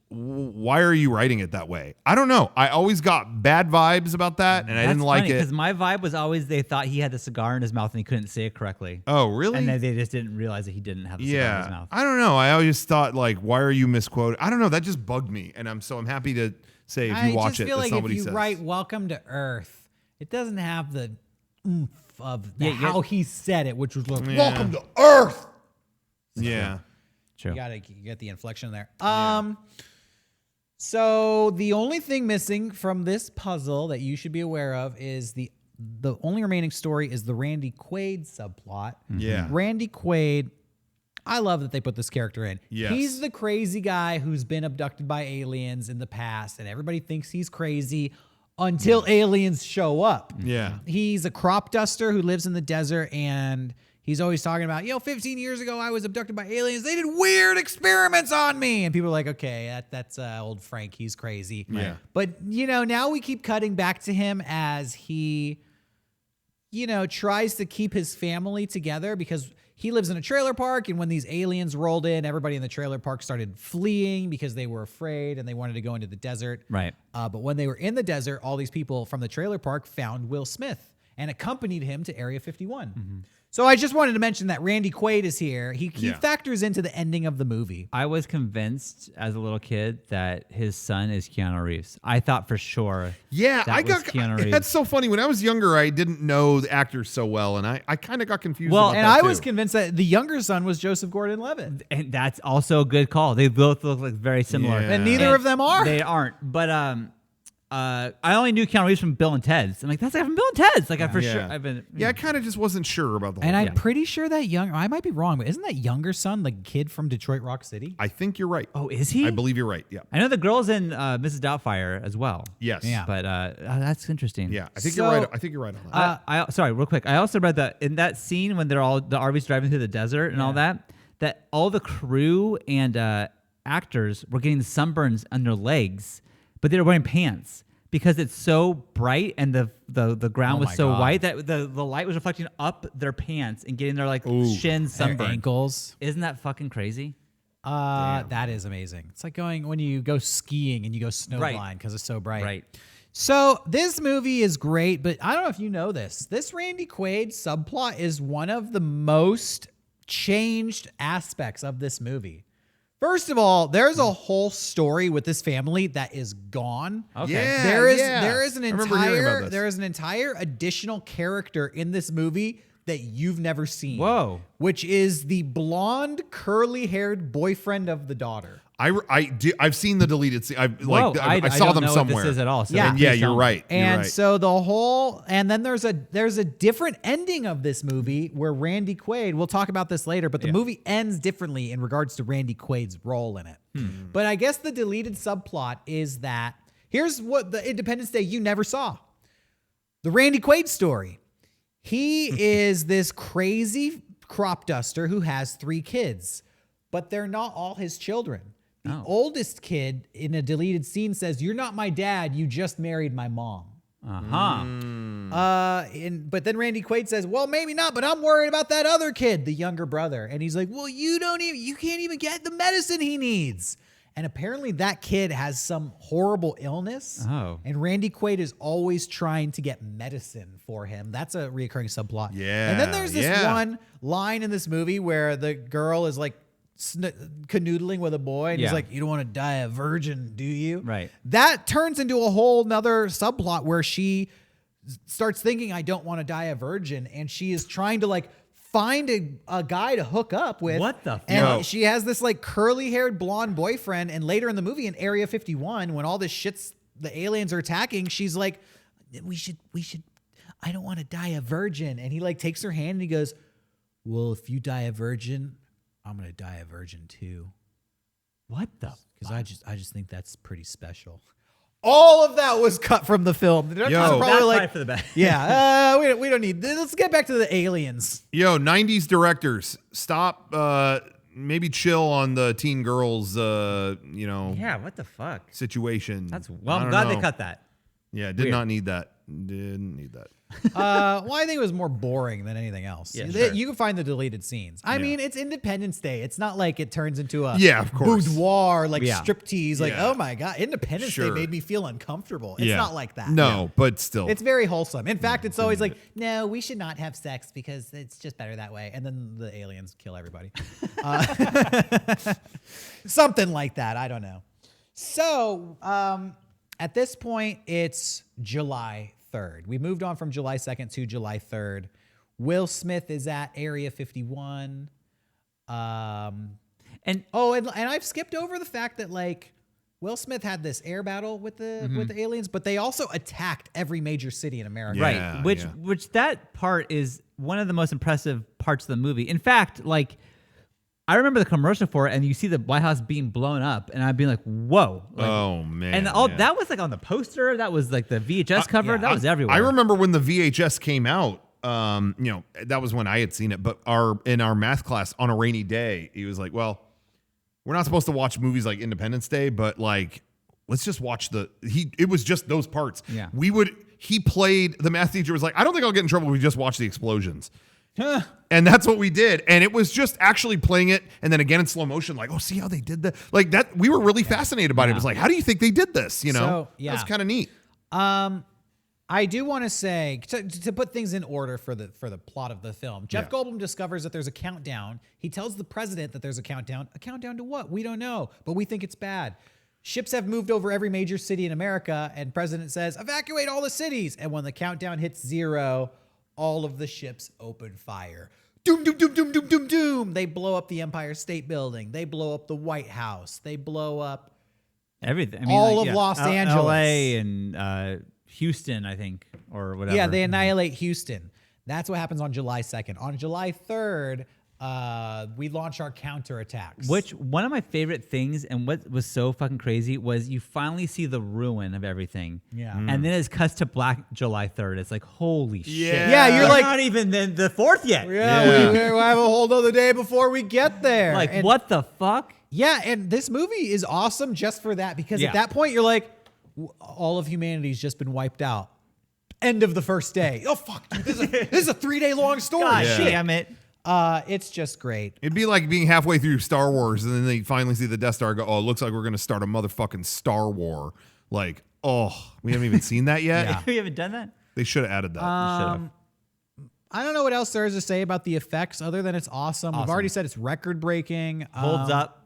Why are you writing it that way? I don't know. I always got bad vibes about that, and I didn't like it. Because my vibe was always they thought he had the cigar in his mouth and he couldn't say it correctly. Oh, really? And then they just didn't realize that he didn't have the cigar in his mouth. I don't know. I always thought, like, why are you misquoted? I don't know. That just bugged me. And I'm happy to say if you watch I it, just feel that's like not if what he you says. write "Welcome to Earth," it doesn't have the oomph of how he said it, which was like "Welcome to Earth." Yeah. True. You get the inflection there. So the only thing missing from this puzzle that you should be aware of is the only remaining story is the Randy Quaid subplot. Yeah. Randy Quaid, I love that they put this character in. Yes. He's the crazy guy who's been abducted by aliens in the past, and everybody thinks he's crazy until aliens show up. Yeah. He's a crop duster who lives in the desert, and he's always talking about, 15 years ago I was abducted by aliens. They did weird experiments on me. And people are like, okay, that's old Frank. He's crazy. Yeah. But, now we keep cutting back to him as he, tries to keep his family together because he lives in a trailer park. And when these aliens rolled in, everybody in the trailer park started fleeing because they were afraid and they wanted to go into the desert. Right. But when they were in the desert, all these people from the trailer park found Will Smith and accompanied him to Area 51. Mm-hmm. So I just wanted to mention that Randy Quaid is here. He Yeah. factors into the ending of the movie. I was convinced as a little kid that his son is Keanu Reeves. I thought for sure. Yeah, that was Keanu Reeves. That's so funny. When I was younger, I didn't know the actors so well, and I kind of got confused. Well, about And that I too. was convinced that the younger son was Joseph Gordon-Levitt. And that's also a good call. They both look like very similar. Yeah. And neither of them are. They aren't. But I only knew Keanu Reeves from Bill and Ted's. I'm like, that's like from Bill and Ted's. Like I for sure I've been. I kind of just wasn't sure about the whole And thing. I'm pretty sure that I might be wrong, but isn't that younger son the kid from Detroit Rock City? I think you're right. Oh, is he? I believe you're right. Yeah. I know the girl's in Mrs. Doubtfire as well. Yes. Yeah. But that's interesting. Yeah. I think So- you're right. I think you're right on that. Sorry, real quick. I also read that in that scene when they're all the RV's driving through the desert and all that all the crew and actors were getting sunburns on their legs, but they were wearing pants because it's so bright and the ground was my so God. white that the light was reflecting up their pants and getting their like shins Their sunburned. ankles. Isn't that fucking crazy? That is amazing. It's like going when you go skiing and you go snowblind because it's so bright. Right. So this movie is great, but I don't know if you know this. This Randy Quaid subplot is one of the most changed aspects of this movie. First of all, there's a whole story with this family that is gone. Okay. Yeah. There is I remember hearing about this. an entire additional character in this movie that you've never seen. Whoa. Which is the blonde, curly-haired boyfriend of the daughter. I've seen the deleted scene. I Whoa, I saw don't them know somewhere. What this is at all. So Yeah. And please yeah, tell you're me. right. You're And right. so and then there's a different ending of this movie where Randy Quaid, we'll talk about this later, but the movie ends differently in regards to Randy Quaid's role in it. But I guess the deleted subplot is that here's what the Independence Day you never saw. The Randy Quaid story. He is this crazy crop duster who has 3 kids, but they're not all his children. The oldest kid in a deleted scene says, "You're not my dad. You just married my mom." But then Randy Quaid says, "Well, maybe not, but I'm worried about that other kid, the younger brother." And he's like, "Well, you can't even get the medicine he needs." And apparently that kid has some horrible illness. Oh. And Randy Quaid is always trying to get medicine for him. That's a reoccurring subplot. Yeah, And then there's this yeah. one line in this movie where the girl is like canoodling with a boy and he's Yeah. like, "You don't want to die a virgin, do you?" Right. That turns into a whole nother subplot where she starts thinking, "I don't want to die a virgin," and she is trying to like find a guy to hook up with. What the And Yo. she has this like curly-haired blonde boyfriend, and later in the movie in Area 51, when all this shit's the aliens are attacking, she's like, I don't want to die a virgin. And he like takes her hand and he goes, well, if you die a virgin, I'm going to die a virgin too. What the? Because I just think that's pretty special. All of that was cut from the film. Yo, That's like for the best. yeah, we don't need. Let's get back to the aliens. Yo, 90s directors, stop. Maybe chill on the teen girls. Yeah, what the fuck? Situation. I'm glad they cut that. Yeah, did not need that. Didn't need that. Well, I think it was more boring than anything else. Yeah, sure. You can find the deleted scenes. I mean, it's Independence Day. It's not like it turns into a of course. boudoir, like striptease. Like, Yeah. oh my God, Independence Day made me feel uncomfortable. It's not like that. No, but still. It's very wholesome. In fact, it's always like, no, we should not have sex because it's just better that way. And then the aliens kill everybody. Something like that. I don't know. So at this point, it's July 3rd. We moved on from July 2nd to July 3rd. Will Smith is at Area 51. And I've skipped over the fact that like Will Smith had this air battle with the aliens, but they also attacked every major city in America. Yeah, Right. Which that part is one of the most impressive parts of the movie. In fact, like I remember the commercial for it, and you see the White House being blown up, and I'd be like, "Whoa!" Like, oh man! And that was like on the poster. That was like the VHS cover. That was everywhere. I remember when the VHS came out. That was when I had seen it. But in our math class on a rainy day, he was like, "Well, we're not supposed to watch movies like Independence Day, but like, let's just watch It was just those parts. Yeah. The math teacher was like, I don't think I'll get in trouble if we just watch the explosions." And that's what we did. And it was just actually playing it. And then again in slow motion, like, oh, see how they did that? Like that. We were really fascinated by it. It was like, how do you think they did this? You know, So, that's kind of neat. I do want to say to put things in order for the plot of the film. Jeff Goldblum discovers that there's a countdown. He tells the president that there's a countdown. A countdown to what? We don't know, but we think it's bad. Ships have moved over every major city in America, and president says, evacuate all the cities. And when the countdown hits 0, all of the ships open fire. Doom, doom, doom, doom, doom, doom, doom. They blow up the Empire State Building. They blow up the White House. They blow up everything. All of Los Angeles. LA and Houston, I think, or whatever. Yeah, they annihilate Houston. That's what happens on July 2nd. On July 3rd, we launch our counterattacks. Which one of my favorite things, and what was so fucking crazy, was you finally see the ruin of everything. Yeah. And then it cuts to Black July 3rd. It's like, holy shit. Yeah, you're like not even the 4th yet. Yeah, we have a whole other day before we get there. Like, and, what the fuck? Yeah, and this movie is awesome just for that, because at that point you're like, all of humanity's just been wiped out. End of the first day. Oh fuck, dude, this is a 3-day long story. God Shit. damn it. It's just great. It'd be like being halfway through Star Wars and then they finally see the Death Star and go, oh, it looks like we're going to start a motherfucking Star War. Like, oh, we haven't even seen that yet? Yeah. We haven't done that? They should have added that. I don't know what else there is to say about the effects other than it's awesome. We've already said it's record-breaking. Holds up.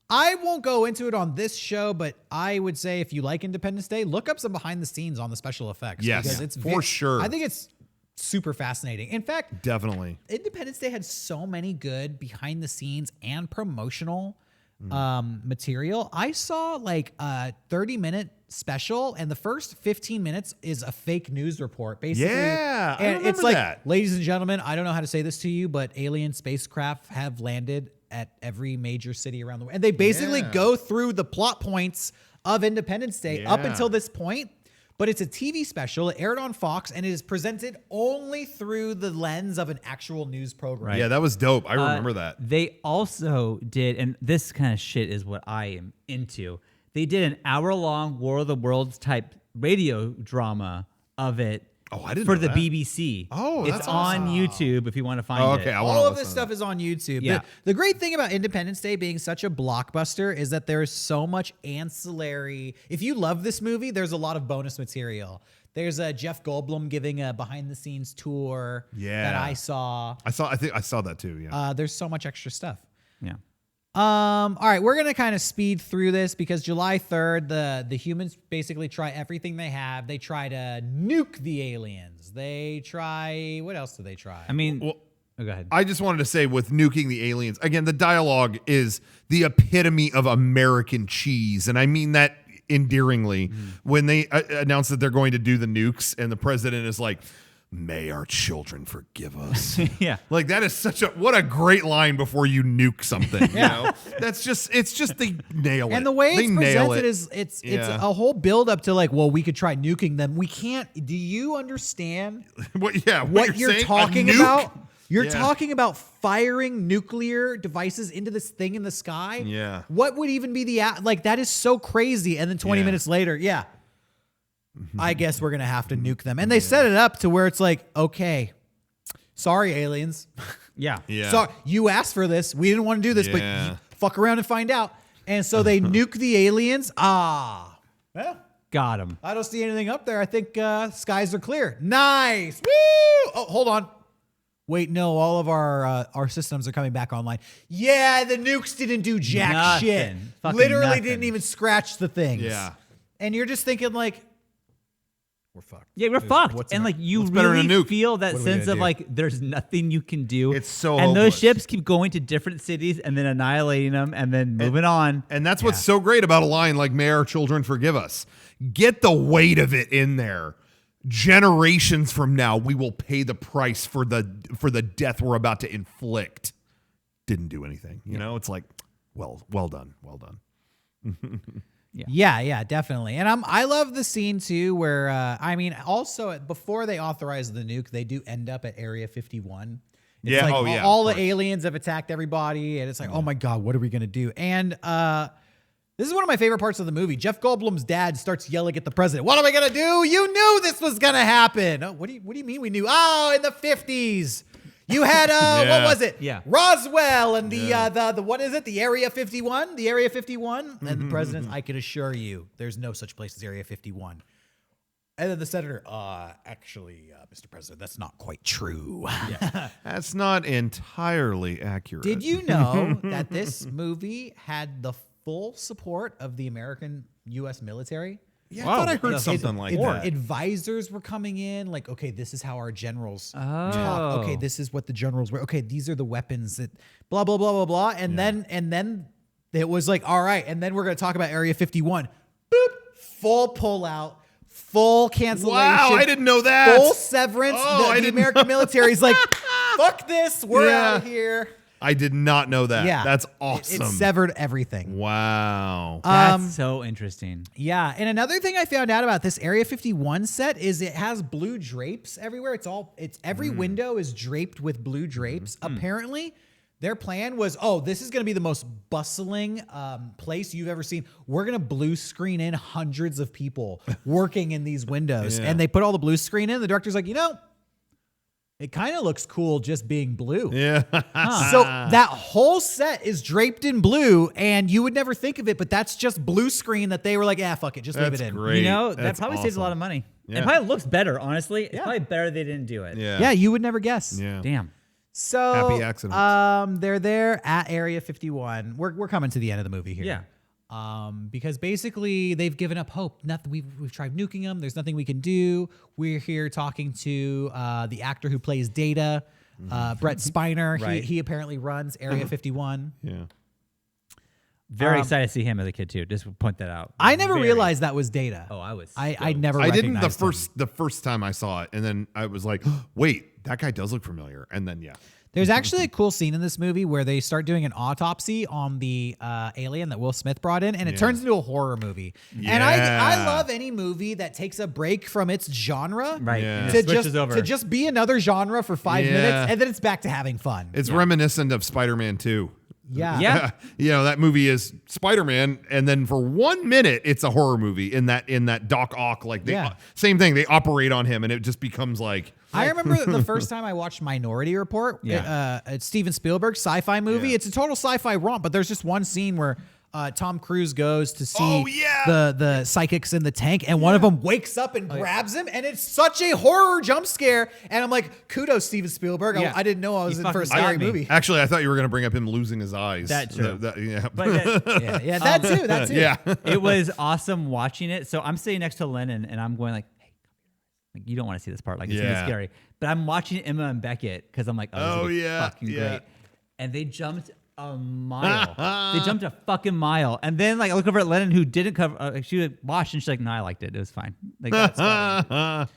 I won't go into it on this show, but I would say if you like Independence Day, look up some behind the scenes on the special effects. Yes, because it's for sure. I think it's super fascinating. In fact, definitely, Independence Day had so many good behind the scenes and promotional material. I saw like a 30-minute special, and the first 15 minutes is a fake news report, basically. Yeah, and I remember it's like, that. ladies and gentlemen, I don't know how to say this to you, but alien spacecraft have landed at every major city around the world. And they basically go through the plot points of Independence Day up until this point. But it's a TV special. It aired on Fox, and it is presented only through the lens of an actual news program. Right. Yeah, that was dope. I remember that. They also did, and this kind of shit is what I am into. They did an hour-long War of the Worlds type radio drama of it. Oh, I didn't for know the that. BBC. Oh, it's that's on awesome. YouTube if you want to find Okay, it. I wanna All of listen this to stuff is on YouTube. Yeah. The great thing about Independence Day being such a blockbuster is that there is so much ancillary. If you love this movie, there's a lot of bonus material. There's a Jeff Goldblum giving a behind-the-scenes tour that I saw. I think I saw that too. Yeah. There's so much extra stuff. Yeah. All right, we're gonna kind of speed through this because July 3rd, the humans basically try everything they have. They try to nuke the aliens. They try, what else do they try? I mean, Well, go ahead. I just wanted to say with nuking the aliens, again, the dialogue is the epitome of American cheese. And I mean that endearingly when they announced that they're going to do the nukes, and the president is like, "May our children forgive us." Yeah. Like that is what a great line before you nuke something. You know, it's just they nail it. And the way they it's nail presented it. is it's a whole build up to like, well, we could try nuking them. We can't. Do you understand what you're saying? talking A nuke? about? You're Yeah. talking about firing nuclear devices into this thing in the sky. Yeah. What would even be like? That is so crazy. And then 20 Yeah. minutes later, I guess we're gonna have to nuke them. And they set it up to where it's like, okay, sorry, aliens. Yeah. Yeah. So you asked for this. We didn't want to do this, Yeah. but fuck around and find out. And so they nuke the aliens. Well, Got him. I don't see anything up there. I think skies are clear. Nice. Woo! Oh, hold on. Wait, no, all of our systems are coming back online. Yeah, the nukes didn't do jack Nothing. shit. Fucking Literally nothing. didn't even scratch the things. Yeah. And you're just thinking like, we're fucked. Yeah, we're fucked. what's And in like you what's better than a really nuke? feel that What are we sense gonna of do? like there's nothing you can do. It's so and those hopeless. ships keep going to different cities and then annihilating them and then moving on. And that's what's so great about a line like "May our children forgive us." Get the weight of it in there. Generations from now, we will pay the price for the death we're about to inflict. Didn't do anything. You know, it's like, well done. Yeah, definitely. And I love the scene too where also before they authorize the nuke, they do end up at Area 51. It's Yeah, like of all the course. aliens have attacked everybody, and it's like, oh my god, what are we gonna do? And this is one of my favorite parts of the movie. Jeff Goldblum's dad starts yelling at the president. What are we gonna do? You knew this was gonna happen. Oh, what do you mean we knew? Oh, in the 50s. You had what was it? Yeah. Roswell and the what is it? The Area 51? The Area 51? And the president, I can assure you, there's no such place as Area 51. And then the senator, actually, Mr. President, that's not quite true. That's not entirely accurate. Did you know that this movie had the full support of the American U.S. military? Yeah, I thought I heard something like that. Advisors were coming in, like, okay, this is how our generals Oh. talk. Okay, this is what the generals were. Okay, these are the weapons that blah blah blah blah blah. And then it was like, all right, and then we're gonna talk about Area 51. Boop, full pullout, full cancellation. Wow, I didn't know that. Full severance. Oh, I the didn't American military is like, fuck this, we're Yeah. out of here. I did not know that. Yeah, That's It awesome. severed everything. Wow. That's so interesting. Yeah, and another thing I found out about this Area 51 set is it has blue drapes everywhere. It's every window is draped with blue drapes. Apparently, their plan was, this is going to be the most bustling place you've ever seen. We're going to blue screen in hundreds of people working in these windows. Yeah. And they put all the blue screen in. The director's like, it kind of looks cool just being blue. Yeah. So that whole set is draped in blue, and you would never think of it, but that's just blue screen that they were like, fuck it, just leave That's it in. great. You know, that That's probably saves a lot of awesome. money. Yeah. It probably looks better, honestly. It's Yeah. probably better they didn't do it. Yeah. Yeah, you would never guess. Yeah. Damn. So Happy accidents. they're there at Area 51. We're coming to the end of the movie here. Yeah. Because basically they've given up hope. Nothing. We've tried nuking them. There's nothing we can do. We're here talking to the actor who plays Data, Brett Spiner. Right. He apparently runs Area 51. Yeah. Very excited to see him as a kid too. Just point that out. I never Very. realized that was Data. Oh, I was. I stoked. never. I didn't recognized him. the first time I saw it, and then I was like, wait, that guy does look familiar. And then There's actually a cool scene in this movie where they start doing an autopsy on the alien that Will Smith brought in, and it turns into a horror movie. And I Yeah. love any movie that takes a break from its genre, Right. Yeah. And To it switches just over. to just be another genre for 5 Yeah. minutes, and then it's back to having fun. it's reminiscent of Spider-Man 2. Yeah. Yeah. You know, that movie is Spider-Man, and then for 1 minute it's a horror movie in that Doc Ock, like same thing. They operate on him and it just becomes like I remember the first time I watched Minority Report. Yeah. It's Steven Spielberg's sci-fi movie. Yeah. It's a total sci-fi romp, but there's just one scene where Tom Cruise goes to see Oh, yeah. the psychics in the tank, and one of them wakes up and grabs him, and it's such a horror jump scare. And I'm like, kudos, Steven Spielberg. Yeah. I didn't know I was You in for a fucking scary got me. movie. Actually, I thought you were going to bring up him losing his eyes. That too. Yeah. But Yeah, that too. That too. yeah. it was awesome watching it. So I'm sitting next to Lennon and I'm going like, hey, like you don't want to see this part. Like it's gonna be Yeah. scary. But I'm watching Emma and Beckett because I'm like, oh, this is gonna be yeah, fucking yeah. great. And they jumped a mile. They jumped a fucking mile. And then like I look over at Lennon, who didn't cover. She had watched and she's like, "No, I liked it. It was fine." Like that's funny.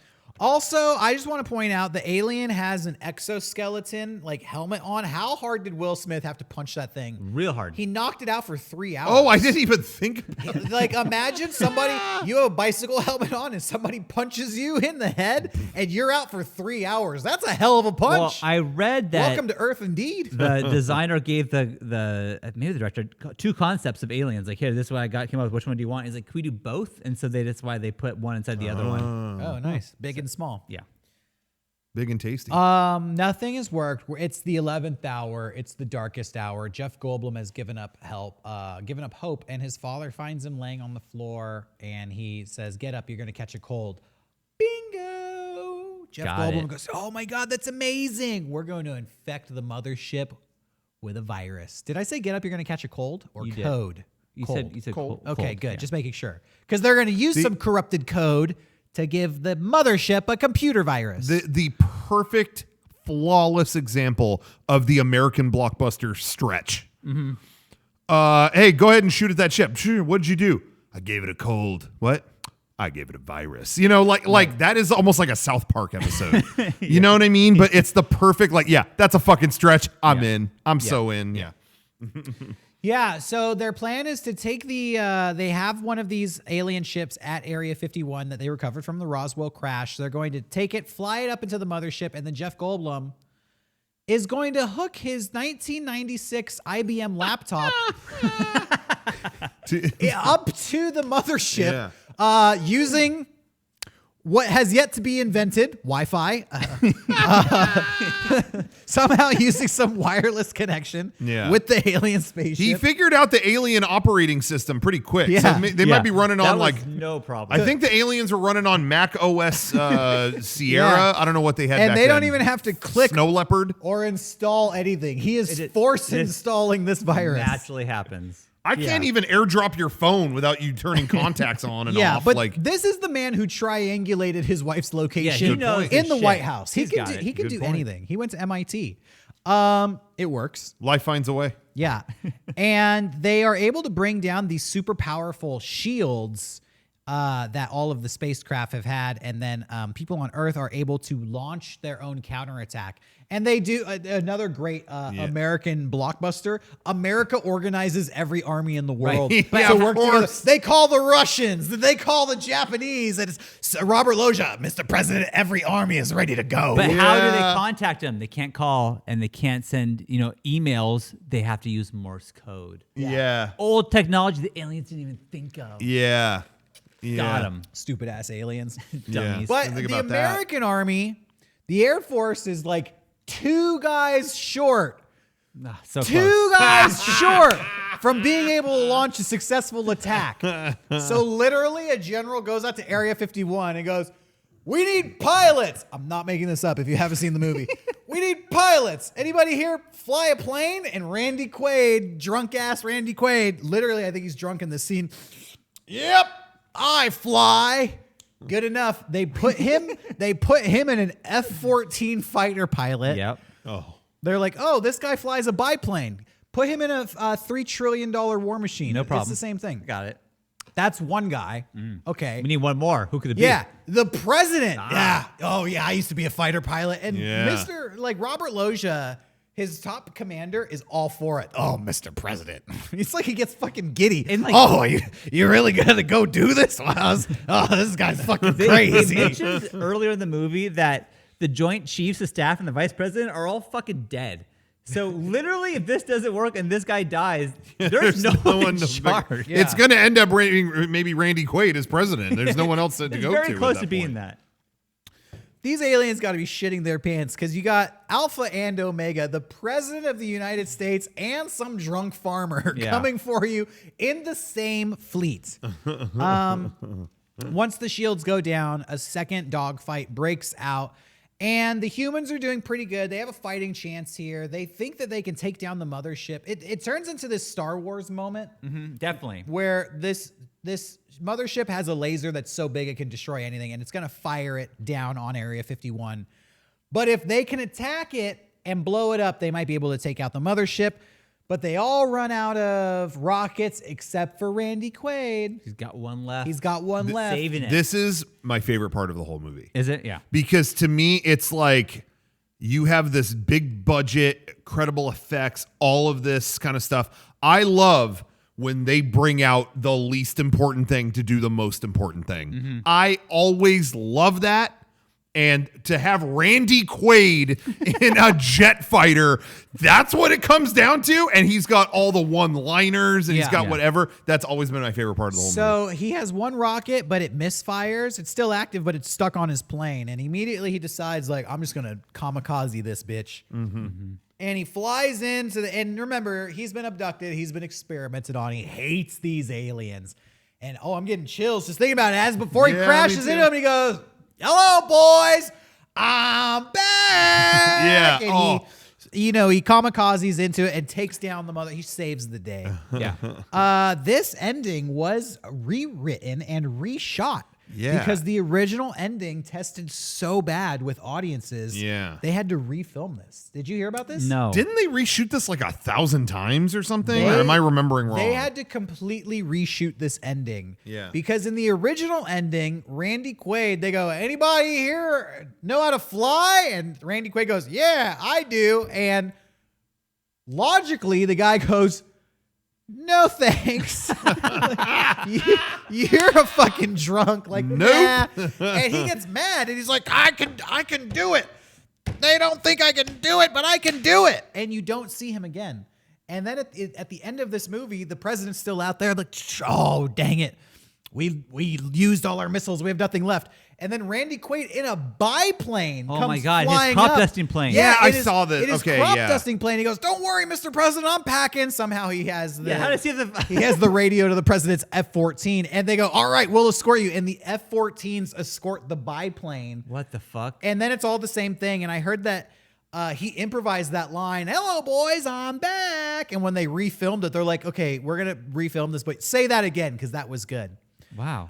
Also, I just want to point out the alien has an exoskeleton like helmet on. How hard did Will Smith have to punch that thing? Real hard. He knocked it out for 3 hours. Oh, I didn't even think about it. Like, imagine somebody, you have a bicycle helmet on and somebody punches you in the head and you're out for 3 hours. That's a hell of a punch. Well, I read that. Welcome to Earth, indeed. The designer gave the maybe the director 2 concepts of aliens. Like, here, this is what I got. Came up with. Which one do you want? He's like, can we do both? And so that's why they put one inside the other one. Oh, nice. Big and small. Yeah. Big and tasty. Nothing has worked. It's the 11th hour. It's the darkest hour. Jeff Goldblum has given up hope, and his father finds him laying on the floor, and he says, "Get up, you're going to catch a cold." Bingo! Jeff Goldblum goes, "Oh my God, that's amazing. We're going to infect the mothership with a virus." Did I say get up, you're going to catch a cold, or You did. code? You Cold. said Cold. Okay, cold, good. yeah. Just making sure. Because they're going to use some corrupted code to give the mothership a computer virus. The perfect, flawless example of the American blockbuster stretch. Mm-hmm. Hey, go ahead and shoot at that ship. Sure, what'd you do? I gave it a cold. What? I gave it a virus. You know, like that is almost like a South Park episode. You know what I mean? But it's the perfect, like, yeah, that's a fucking stretch. I'm in. I'm so in. Yeah. Yeah, so their plan is to take they have one of these alien ships at Area 51 that they recovered from the Roswell crash. They're going to take it, fly it up into the mothership, and then Jeff Goldblum is going to hook his 1996 IBM laptop up to the mothership using what has yet to be invented, Wi-Fi, somehow using some wireless connection with the alien spaceship. He figured out the alien operating system pretty quick. Yeah. So they might be running That on was like no problem. I think the aliens were running on Mac OS Sierra. Yeah. I don't know what they had And back they don't then. even have to click Snow Leopard. or install anything. He is force installing this virus. naturally happens. I can't even airdrop your phone without you turning contacts on and off. But Like, this is the man who triangulated his wife's location he knows in his the shit. White House. He He's can got do, it. he can Good do point. anything. He went to MIT. It works. life finds a way. Yeah. And they are able to bring down these super powerful shields that all of the spacecraft have had. And then people on Earth are able to launch their own counterattack. And they do another great American blockbuster. America organizes every army in the world Yeah, to of work together. course. They call the Russians. They call the Japanese. And it's Robert Loggia, Mr. President, every army is ready to go. But how do they contact them? They can't call and they can't send, emails. They have to use Morse code. Yeah. Old technology the aliens didn't even think of. Yeah. Got them. Stupid ass aliens. Dummies. But Didn't think the about that. American army, the Air Force is like 2 guys short. So close. 2 guys short from being able to launch a successful attack. So literally a general goes out to Area 51 and goes, "We need pilots." I'm not making this up if you haven't seen the movie. "We need pilots. Anybody here fly a plane?" And Randy Quaid, drunk ass Randy Quaid, literally I think he's drunk in this scene. "Yep, I fly." Good enough. They put him in an F-14 fighter pilot. Yep. Oh. They're like, "Oh, this guy flies a biplane. Put him in a $3 trillion war machine." No problem. It's the same thing. Got it. That's one guy. Okay. We need one more. Who could it be? Yeah, the president. Yeah. Oh, yeah. I used to be a fighter pilot. And Yeah. Mr. like Robert Loggia, his top commander, is all for it. "Oh, Mr. President." It's like he gets fucking giddy. And like- "Oh, you really gonna go do this?" Oh, this guy's fucking They crazy. mentioned earlier in the movie that the Joint Chiefs of Staff and the Vice President are all fucking dead. So literally, if this doesn't work and this guy dies, there's no one in to charge. Yeah. It's going to end up maybe Randy Quaid as president. There's no one else to It's go very to. close at to being point. that. These aliens got to be shitting their pants because you got Alpha and Omega, the president of the United States, and some drunk farmer coming for you in the same fleet. Once the shields go down, a second dogfight breaks out, and the humans are doing pretty good. They have a fighting chance here. They think that they can take down the mothership. It turns into this Star Wars moment Definitely. where this mothership has a laser that's so big it can destroy anything, and it's going to fire it down on Area 51. But if they can attack it and blow it up, they might be able to take out the mothership. But they all run out of rockets except for Randy Quaid. He's got one left. He's got one left. Saving it. This is my favorite part of the whole movie. Is it? Yeah. Because to me, it's like you have this big budget, credible effects, all of this kind of stuff. I love when they bring out the least important thing to do the most important thing. Mm-hmm. I always love that. And to have Randy Quaid in a jet fighter, that's what it comes down to. And he's got all the one-liners and he's got whatever. That's always been my favorite part of the whole movie. So he has one rocket, but it misfires. It's still active, but it's stuck on his plane. And immediately he decides, like, I'm just going to kamikaze this bitch. And he flies into and remember, he's been abducted. He's been experimented on. He hates these aliens. And, I'm getting chills just thinking about it. As before he crashes into him, he goes, "Hello, boys. I'm back." Yeah. And he kamikazes into it and takes down the mother. He saves the day. Yeah. This ending was rewritten and reshot. Yeah. Because the original ending tested so bad with audiences. Yeah. They had to refilm this. Did you hear about this? No. Didn't they reshoot this like 1,000 times or something? They- or am I remembering wrong? They had to completely reshoot this ending. Yeah. Because in the original ending, Randy Quaid, they go, "Anybody here know how to fly?" And Randy Quaid goes, "Yeah, I do." And logically, the guy goes, "No, thanks." You're a fucking drunk. Like, Nope. nah. And he gets mad and he's like, I can do it. They don't think I can do it, but I can do it. And you don't see him again. And then at the end of this movie, the president's still out there like, "Oh, dang it. We used all our missiles. We have nothing left." And then Randy Quaid in a biplane comes my God, his flying crop up. dusting plane. Yeah, I it is- saw that. It is Okay, crop yeah. dusting plane. He goes, "Don't worry, Mr. President, I'm packing." Somehow he has the How does he have the? he has the radio to the president's F-14, and they go, "All right, we'll escort you." And the F-14s escort the biplane, What the fuck? and then it's all the same thing. And I heard that he improvised that line, "Hello, boys, I'm back." And when they refilmed it, they're like, "Okay, we're gonna refilm this, but say that again because that was good." Wow.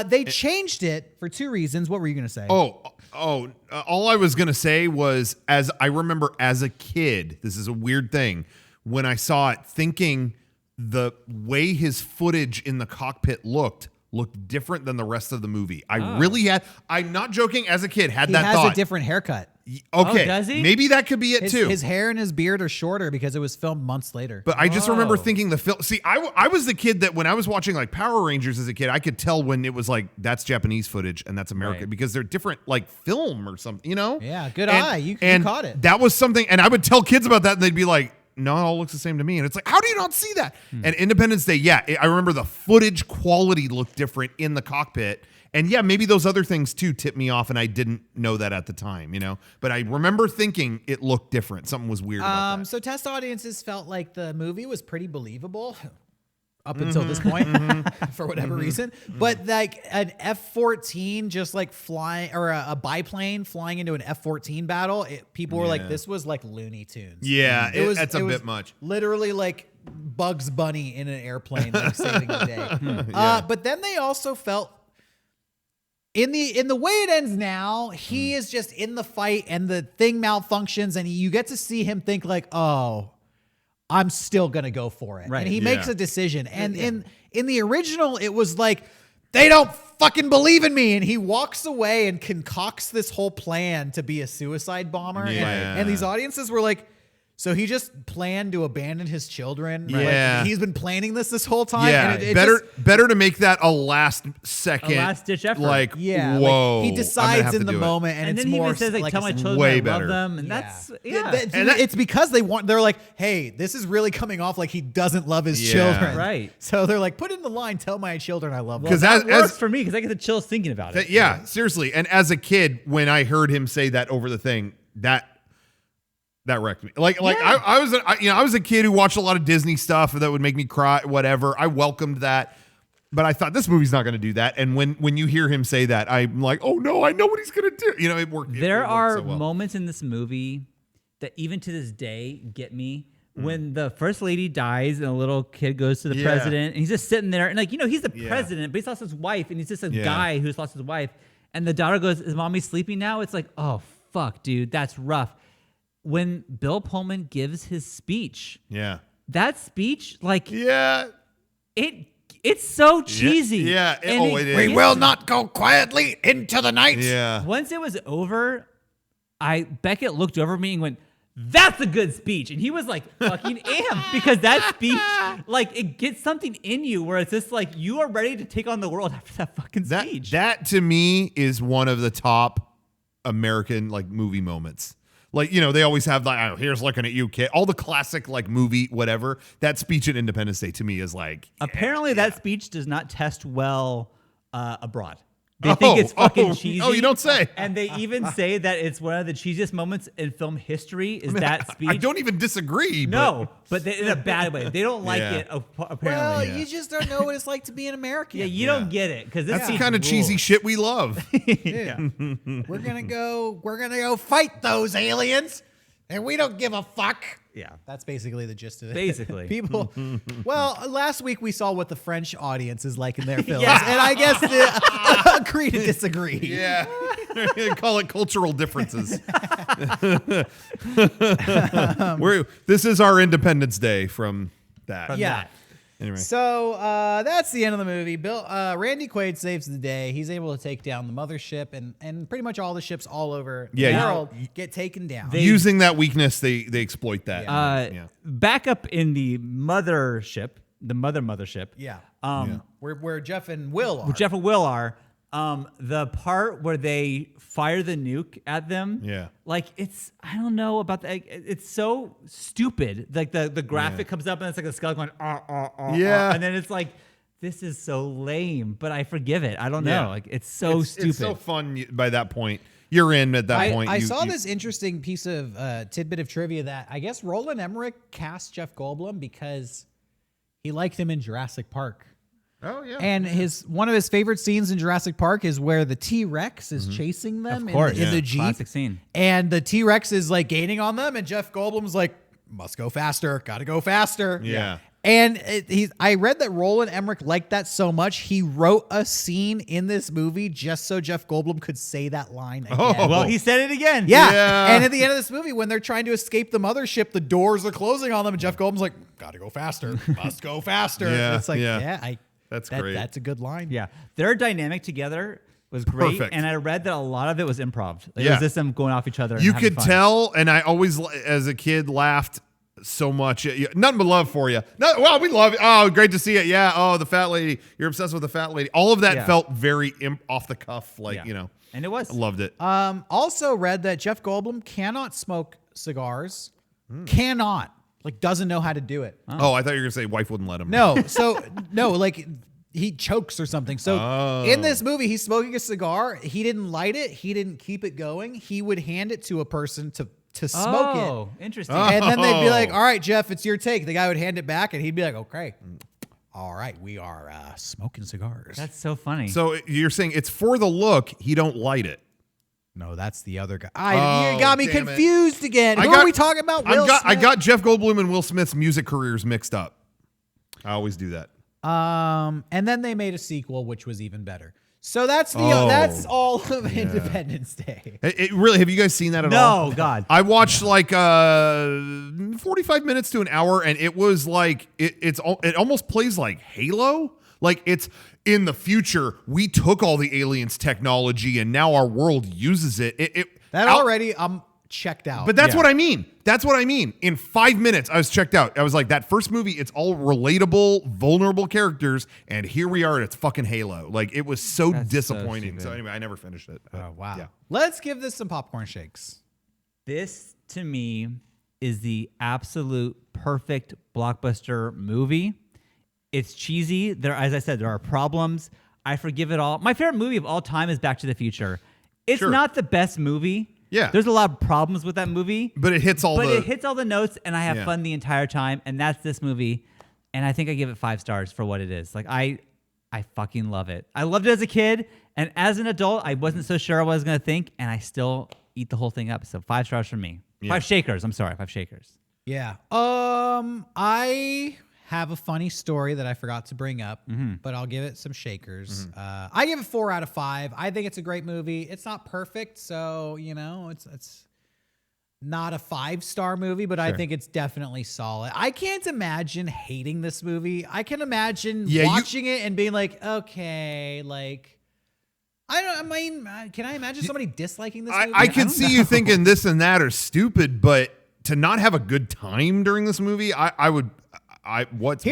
They changed it for two reasons. What were you gonna say? All I was going to say was, as I remember as a kid, this is a weird thing, when I saw it, thinking the way his footage in the cockpit looked different than the rest of the movie. I really had, I'm not joking, as a kid, had he that has thought. a different haircut. Okay, does he? maybe that could be it too. His hair and his beard are shorter because it was filmed months later. But I just remember thinking the film. See, I was the kid that when I was watching like Power Rangers as a kid, I could tell when it was like that's Japanese footage and that's American Right. because they're different, like film or something, you know? Yeah, good eye. You caught it. That was something, and I would tell kids about that, and they'd be like, "No, it all looks the same to me." And it's like, how do you not see that? And Independence Day, I remember the footage quality looked different in the cockpit. And yeah, maybe those other things too tipped me off, and I didn't know that at the time, you know. But I remember thinking it looked different. Something was weird about that. So test audiences felt like the movie was pretty believable up until this point for whatever reason. But like an F-14 just like flying, or a biplane flying into an F-14 battle, people were like, this was like Looney Tunes. Yeah, that's a was bit much. Literally like Bugs Bunny in an airplane like saving the day. But then they also felt in the way it ends now, he is just in the fight and the thing malfunctions and you get to see him think like, "Oh, I'm still going to go for it." Right. And he makes a decision. And in the original, it was like, "They don't fucking believe in me." And he walks away and concocts this whole plan to be a suicide bomber. Yeah. And these audiences were like, so he just planned to abandon his children. Yeah. Like, he's been planning this whole time. Yeah, And it better to make that a last second, A last-ditch effort. Like, yeah, whoa, like, he I'm gonna decides have in to the do it. moment, and And it's then he more even says, like, "Tell a my children way I better. love them," and Yeah. that's It's because they're like, "Hey, this is really coming off like he doesn't love his Yeah. children." Right. So they're like, "Put in the line, tell my children I love them." Because That as works for me because I get the chills thinking about it. yeah, seriously. And as a kid, when I heard him say that over the thing, that wrecked me. Like Yeah. I was a kid who watched a lot of Disney stuff that would make me cry, whatever. I welcomed that. But I thought this movie's not going to do that. And when you hear him say that, I'm like, "Oh no, I know what he's going to do." You know, it worked. There it worked are so well. moments in this movie that even to this day get me. When the first lady dies and a little kid goes to the Yeah. president and he's just sitting there and like, he's the Yeah. president, but he's lost his wife and he's just a Yeah. guy who's lost his wife. And the daughter goes, "Is mommy sleeping now?" It's like, oh, fuck, dude, that's rough. When Bill Pullman gives his speech, Yeah. that speech, like Yeah. it's so cheesy. Yeah. And It is. We will not go quietly into the night. Yeah. Once it was over, Beckett looked over at me and went, "That's a good speech," and he was like fucking amped because that speech, like, it gets something in you where it's just like you are ready to take on the world after that fucking speech. That to me is one of the top American like movie moments. Like, you know, they always have like, oh, here's looking at you, kid. All the classic like movie, whatever. That speech at Independence Day to me is like, apparently that speech does not test well abroad. They think it's fucking cheesy. Oh, you don't say. And they even say that it's one of the cheesiest moments in film history is that speech. I don't even disagree. No, but in a bad way. They don't like it, apparently. Well, you just don't know what it's like to be an American. Yeah, you don't get it because That's the kind of cheesy shit we love. Yeah. We're gonna go fight those aliens, and we don't give a fuck. Yeah. That's basically the gist of it. Basically. People. Well, last week we saw what the French audience is like in their films, Yeah. and I guess agree to disagree. Yeah. Call it cultural differences. This is our Independence Day from that. Yeah. Anyway. So that's the end of the movie. Randy Quaid saves the day. He's able to take down the mothership, and pretty much all the ships all over the world get taken down. Using that weakness, they exploit that. Back up in the mothership, the mothership. Yeah. Where Jeff and Will are. Jeff and Will are. The part where they fire the nuke at them. Yeah. Like I don't know about that. It's so stupid. Like the graphic comes up and it's like a skull going, Yeah. And then it's like, this is so lame, but I forgive it. I don't know. Like it's so stupid. It's so fun by that point. You're in at that point. I saw this interesting piece of tidbit of trivia that I guess Roland Emmerich cast Jeff Goldblum because he liked him in Jurassic Park. Oh yeah. And one of his favorite scenes in Jurassic Park is where the T-Rex is chasing them in the Jeep. Classic scene. And the T-Rex is like gaining on them, and Jeff Goldblum's like, must go faster, gotta go faster. Yeah. And I read that Roland Emmerich liked that so much, he wrote a scene in this movie just so Jeff Goldblum could say that line again. Oh. Well, he said it again. Yeah. And at the end of this movie, when they're trying to escape the mothership, the doors are closing on them, and Jeff Goldblum's like, gotta go faster, must go faster. Yeah, And it's like, yeah. That's great. That's a good line. Yeah. Their dynamic together was great. Perfect. And I read that a lot of it was improv. It Yeah. was just them going off each other. And You having could fun. tell, and I always, as a kid, laughed so much. Nothing but love for you. No, well, we love it. Oh, great to see it. Yeah. Oh, the fat lady. You're obsessed with the fat lady. All of that felt very off the cuff, like, you know. And it was. I loved it. Also read that Jeff Goldblum cannot smoke cigars. Cannot. Like, doesn't know how to do it. Oh, I thought you were going to say wife wouldn't let him. No. So, no, like, he chokes or something. So, in this movie, he's smoking a cigar. He didn't light it. He didn't keep it going. He would hand it to a person to smoke it. Oh, interesting. And then they'd be like, all right, Jeff, it's your take. The guy would hand it back, and he'd be like, okay. All right, we are smoking cigars. That's so funny. So you're saying it's for the look. He don't light it. No, that's the other guy. You got me damn it. confused again. Who are we talking about? Will Smith? I got Jeff Goldblum and Will Smith's music careers mixed up. I always do that. And then they made a sequel, which was even better. So that's that's all of Independence Day. It really, have you guys seen that at all? No, God. I watched like 45 minutes to an hour, and it was like it almost plays like Halo. Like it's in the future, we took all the aliens' technology, and now our world uses it. Already, I'm checked out. But that's what I mean. That's what I mean. In 5 minutes, I was checked out. I was like, that first movie, it's all relatable, vulnerable characters, and here we are, and it's fucking Halo. Like, it was so disappointing. So anyway, I never finished it. Oh, wow. Yeah. Let's give this some popcorn shakes. This, to me, is the absolute perfect blockbuster movie. It's cheesy. As I said, there are problems. I forgive it all. My favorite movie of all time is Back to the Future. It's not the best movie. Yeah. There's a lot of problems with that movie. But it hits all the notes, and I have fun the entire time, and that's this movie. And I think I give it 5 stars for what it is. Like, I fucking love it. I loved it as a kid, and as an adult, I wasn't so sure what I was going to think, and I still eat the whole thing up. So 5 stars from me. Yeah. 5 shakers. I'm sorry, 5 shakers. Yeah. I have a funny story that I forgot to bring up, but I'll give it some shakers. I give it 4 out of 5. I think it's a great movie. It's not perfect, so you know, it's not a 5-star movie, but I think it's definitely solid. I can't imagine hating this movie. I can imagine watching it and being like, okay, like, I mean, can I imagine somebody disliking this movie? I can see you thinking this and that are stupid, but to not have a good time during this movie, what's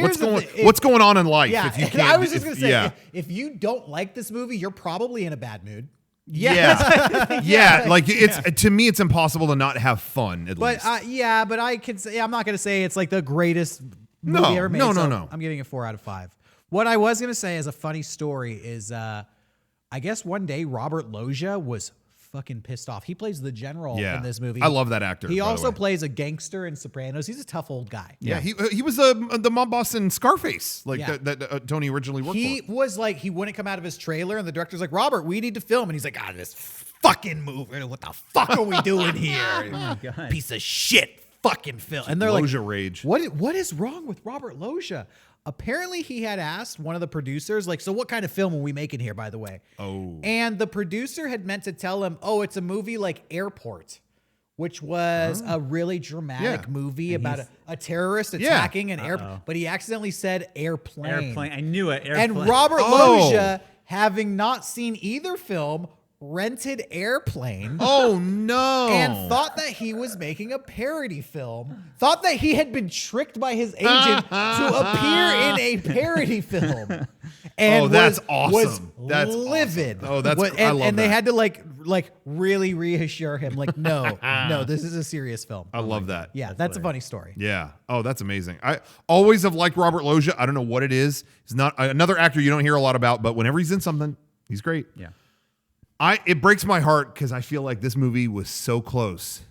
going on in life? Yeah, if you can't, I was just gonna say, if you don't like this movie, you're probably in a bad mood. Yeah. Like to me, it's impossible to not have fun. At least, but I can say I'm not gonna say it's like the greatest movie ever made. No. I'm giving it 4 out of 5. What I was gonna say as a funny story is, I guess one day Robert Loggia was fucking pissed off. He plays the general in this movie. I love that actor. He also plays a gangster in Sopranos. He's a tough old guy. Yeah, he was the mob boss in Scarface, that Tony originally worked for. He was like, he wouldn't come out of his trailer, and the director's like, Robert, we need to film. And he's like, this fucking movie. What the fuck are we doing here? Oh my God. Piece of shit fucking film. And they're Loggia like, rage. What is wrong with Robert Loggia? Apparently, he had asked one of the producers, like, so what kind of film are we making here, by the way? Oh. And the producer had meant to tell him, it's a movie like Airport, which was a really dramatic movie about a terrorist attacking an airplane. But he accidentally said airplane. I knew it. Airplane. And Robert Loggia, having not seen either film, rented Airplane. Oh no. And thought that he was making a parody film. Thought that he had been tricked by his agent to appear in a parody film. And that's awesome. Was livid. Awesome. Oh, that's I love and they had to like really reassure him, like, no, this is a serious film. I love that. Yeah, that's a funny story. Yeah. Oh, that's amazing. I always have liked Robert Loggia. I don't know what it is. He's not another actor you don't hear a lot about, but whenever he's in something, he's great. Yeah. It breaks my heart because I feel like this movie was so close.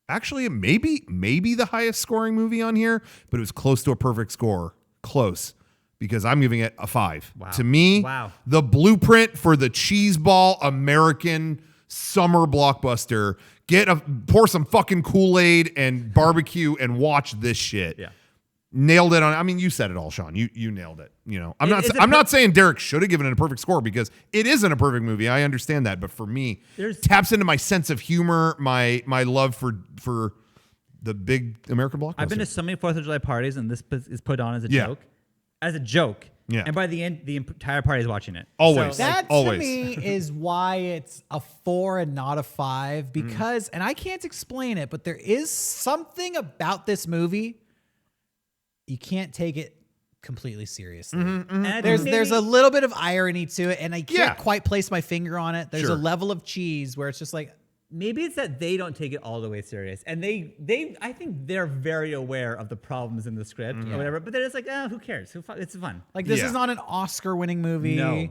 Actually, maybe the highest scoring movie on here, but it was close to a perfect score. Close. Because I'm giving it a 5. Wow. To me, the blueprint for the cheeseball American summer blockbuster. Pour some fucking Kool-Aid and barbecue and watch this shit. Yeah. Nailed it on. I mean, you said it all, Sean. You nailed it. You know, I'm not saying Derek should have given it a perfect score because it isn't a perfect movie. I understand that, but for me, taps into my sense of humor, my love for the big American blockbuster. I've been to so many 4th of July parties, and this is put on as a joke. As a joke. Yeah. And by the end, the entire party is watching it. Always. So, that always. to me is why it's a 4 and not a 5 because, and I can't explain it, but there is something about this movie. You can't take it completely seriously. There's a little bit of irony to it, and I can't quite place my finger on it. There's a level of cheese where it's just like, maybe it's that they don't take it all the way serious, and I think they're very aware of the problems in the script or whatever. But they're just like, who cares? It's fun. Like this is not an Oscar-winning movie. No,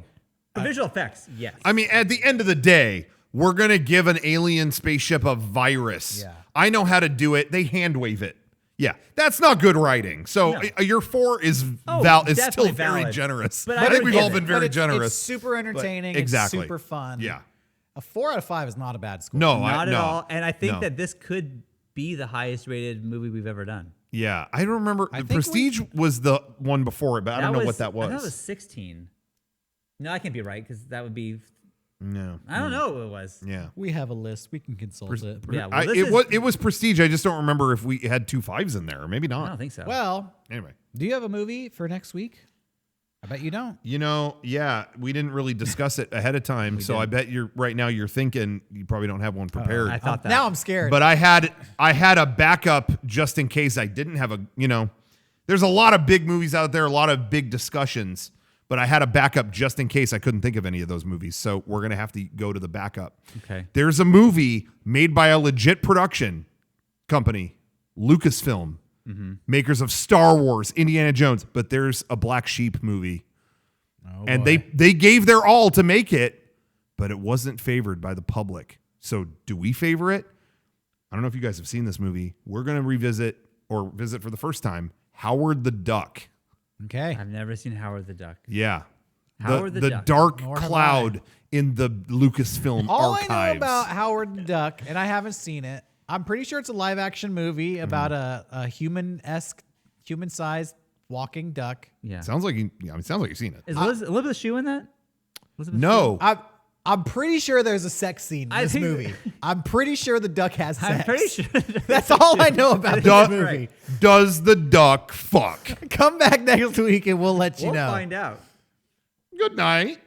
the visual effects, yes. I mean, at the end of the day, we're gonna give an alien spaceship a virus. Yeah. I know how to do it. They hand wave it. Yeah, that's not good writing. So your 4 is still very generous. But I think we've all been very generous. It's super entertaining. Exactly. It's super fun. Yeah. A 4 out of 5 is not a bad score. No, not at all. And I think that this could be the highest rated movie we've ever done. Yeah, I don't remember. The Prestige was the one before it, but I don't know what that was. I thought it was 16. No, I can't be right because that would be. No, I don't know what it was. Yeah, we have a list. We can consult it. Yeah, it was Prestige. I just don't remember if we had 2 5s in there, or maybe not. I don't think so. Well, anyway, do you have a movie for next week? I bet you don't. You know, we didn't really discuss it ahead of time, so I bet right now you're thinking you probably don't have one prepared. I thought that. Now I'm scared. But I had a backup just in case I didn't have a. You know, there's a lot of big movies out there, a lot of big discussions. But I had a backup just in case I couldn't think of any of those movies. So we're going to have to go to the backup. Okay. There's a movie made by a legit production company, Lucasfilm, makers of Star Wars, Indiana Jones. But there's a Black Sheep movie. Oh, and they gave their all to make it, but it wasn't favored by the public. So do we favor it? I don't know if you guys have seen this movie. We're going to visit for the first time, Howard the Duck. Okay. I've never seen Howard the Duck. Yeah. Howard the Duck. Dark cloud in the Lucasfilm All archives. I know about Howard the Duck, and I haven't seen it, I'm pretty sure it's a live action movie about a human-sized walking duck. Yeah. Sounds like you've seen it. Is Elizabeth Shue in that? No. I'm pretty sure there's a sex scene in this movie. I'm pretty sure the duck has sex. I'm pretty sure. That's all I know about this movie. Does the duck fuck? Come back next week and we'll let you know. We'll find out. Good night.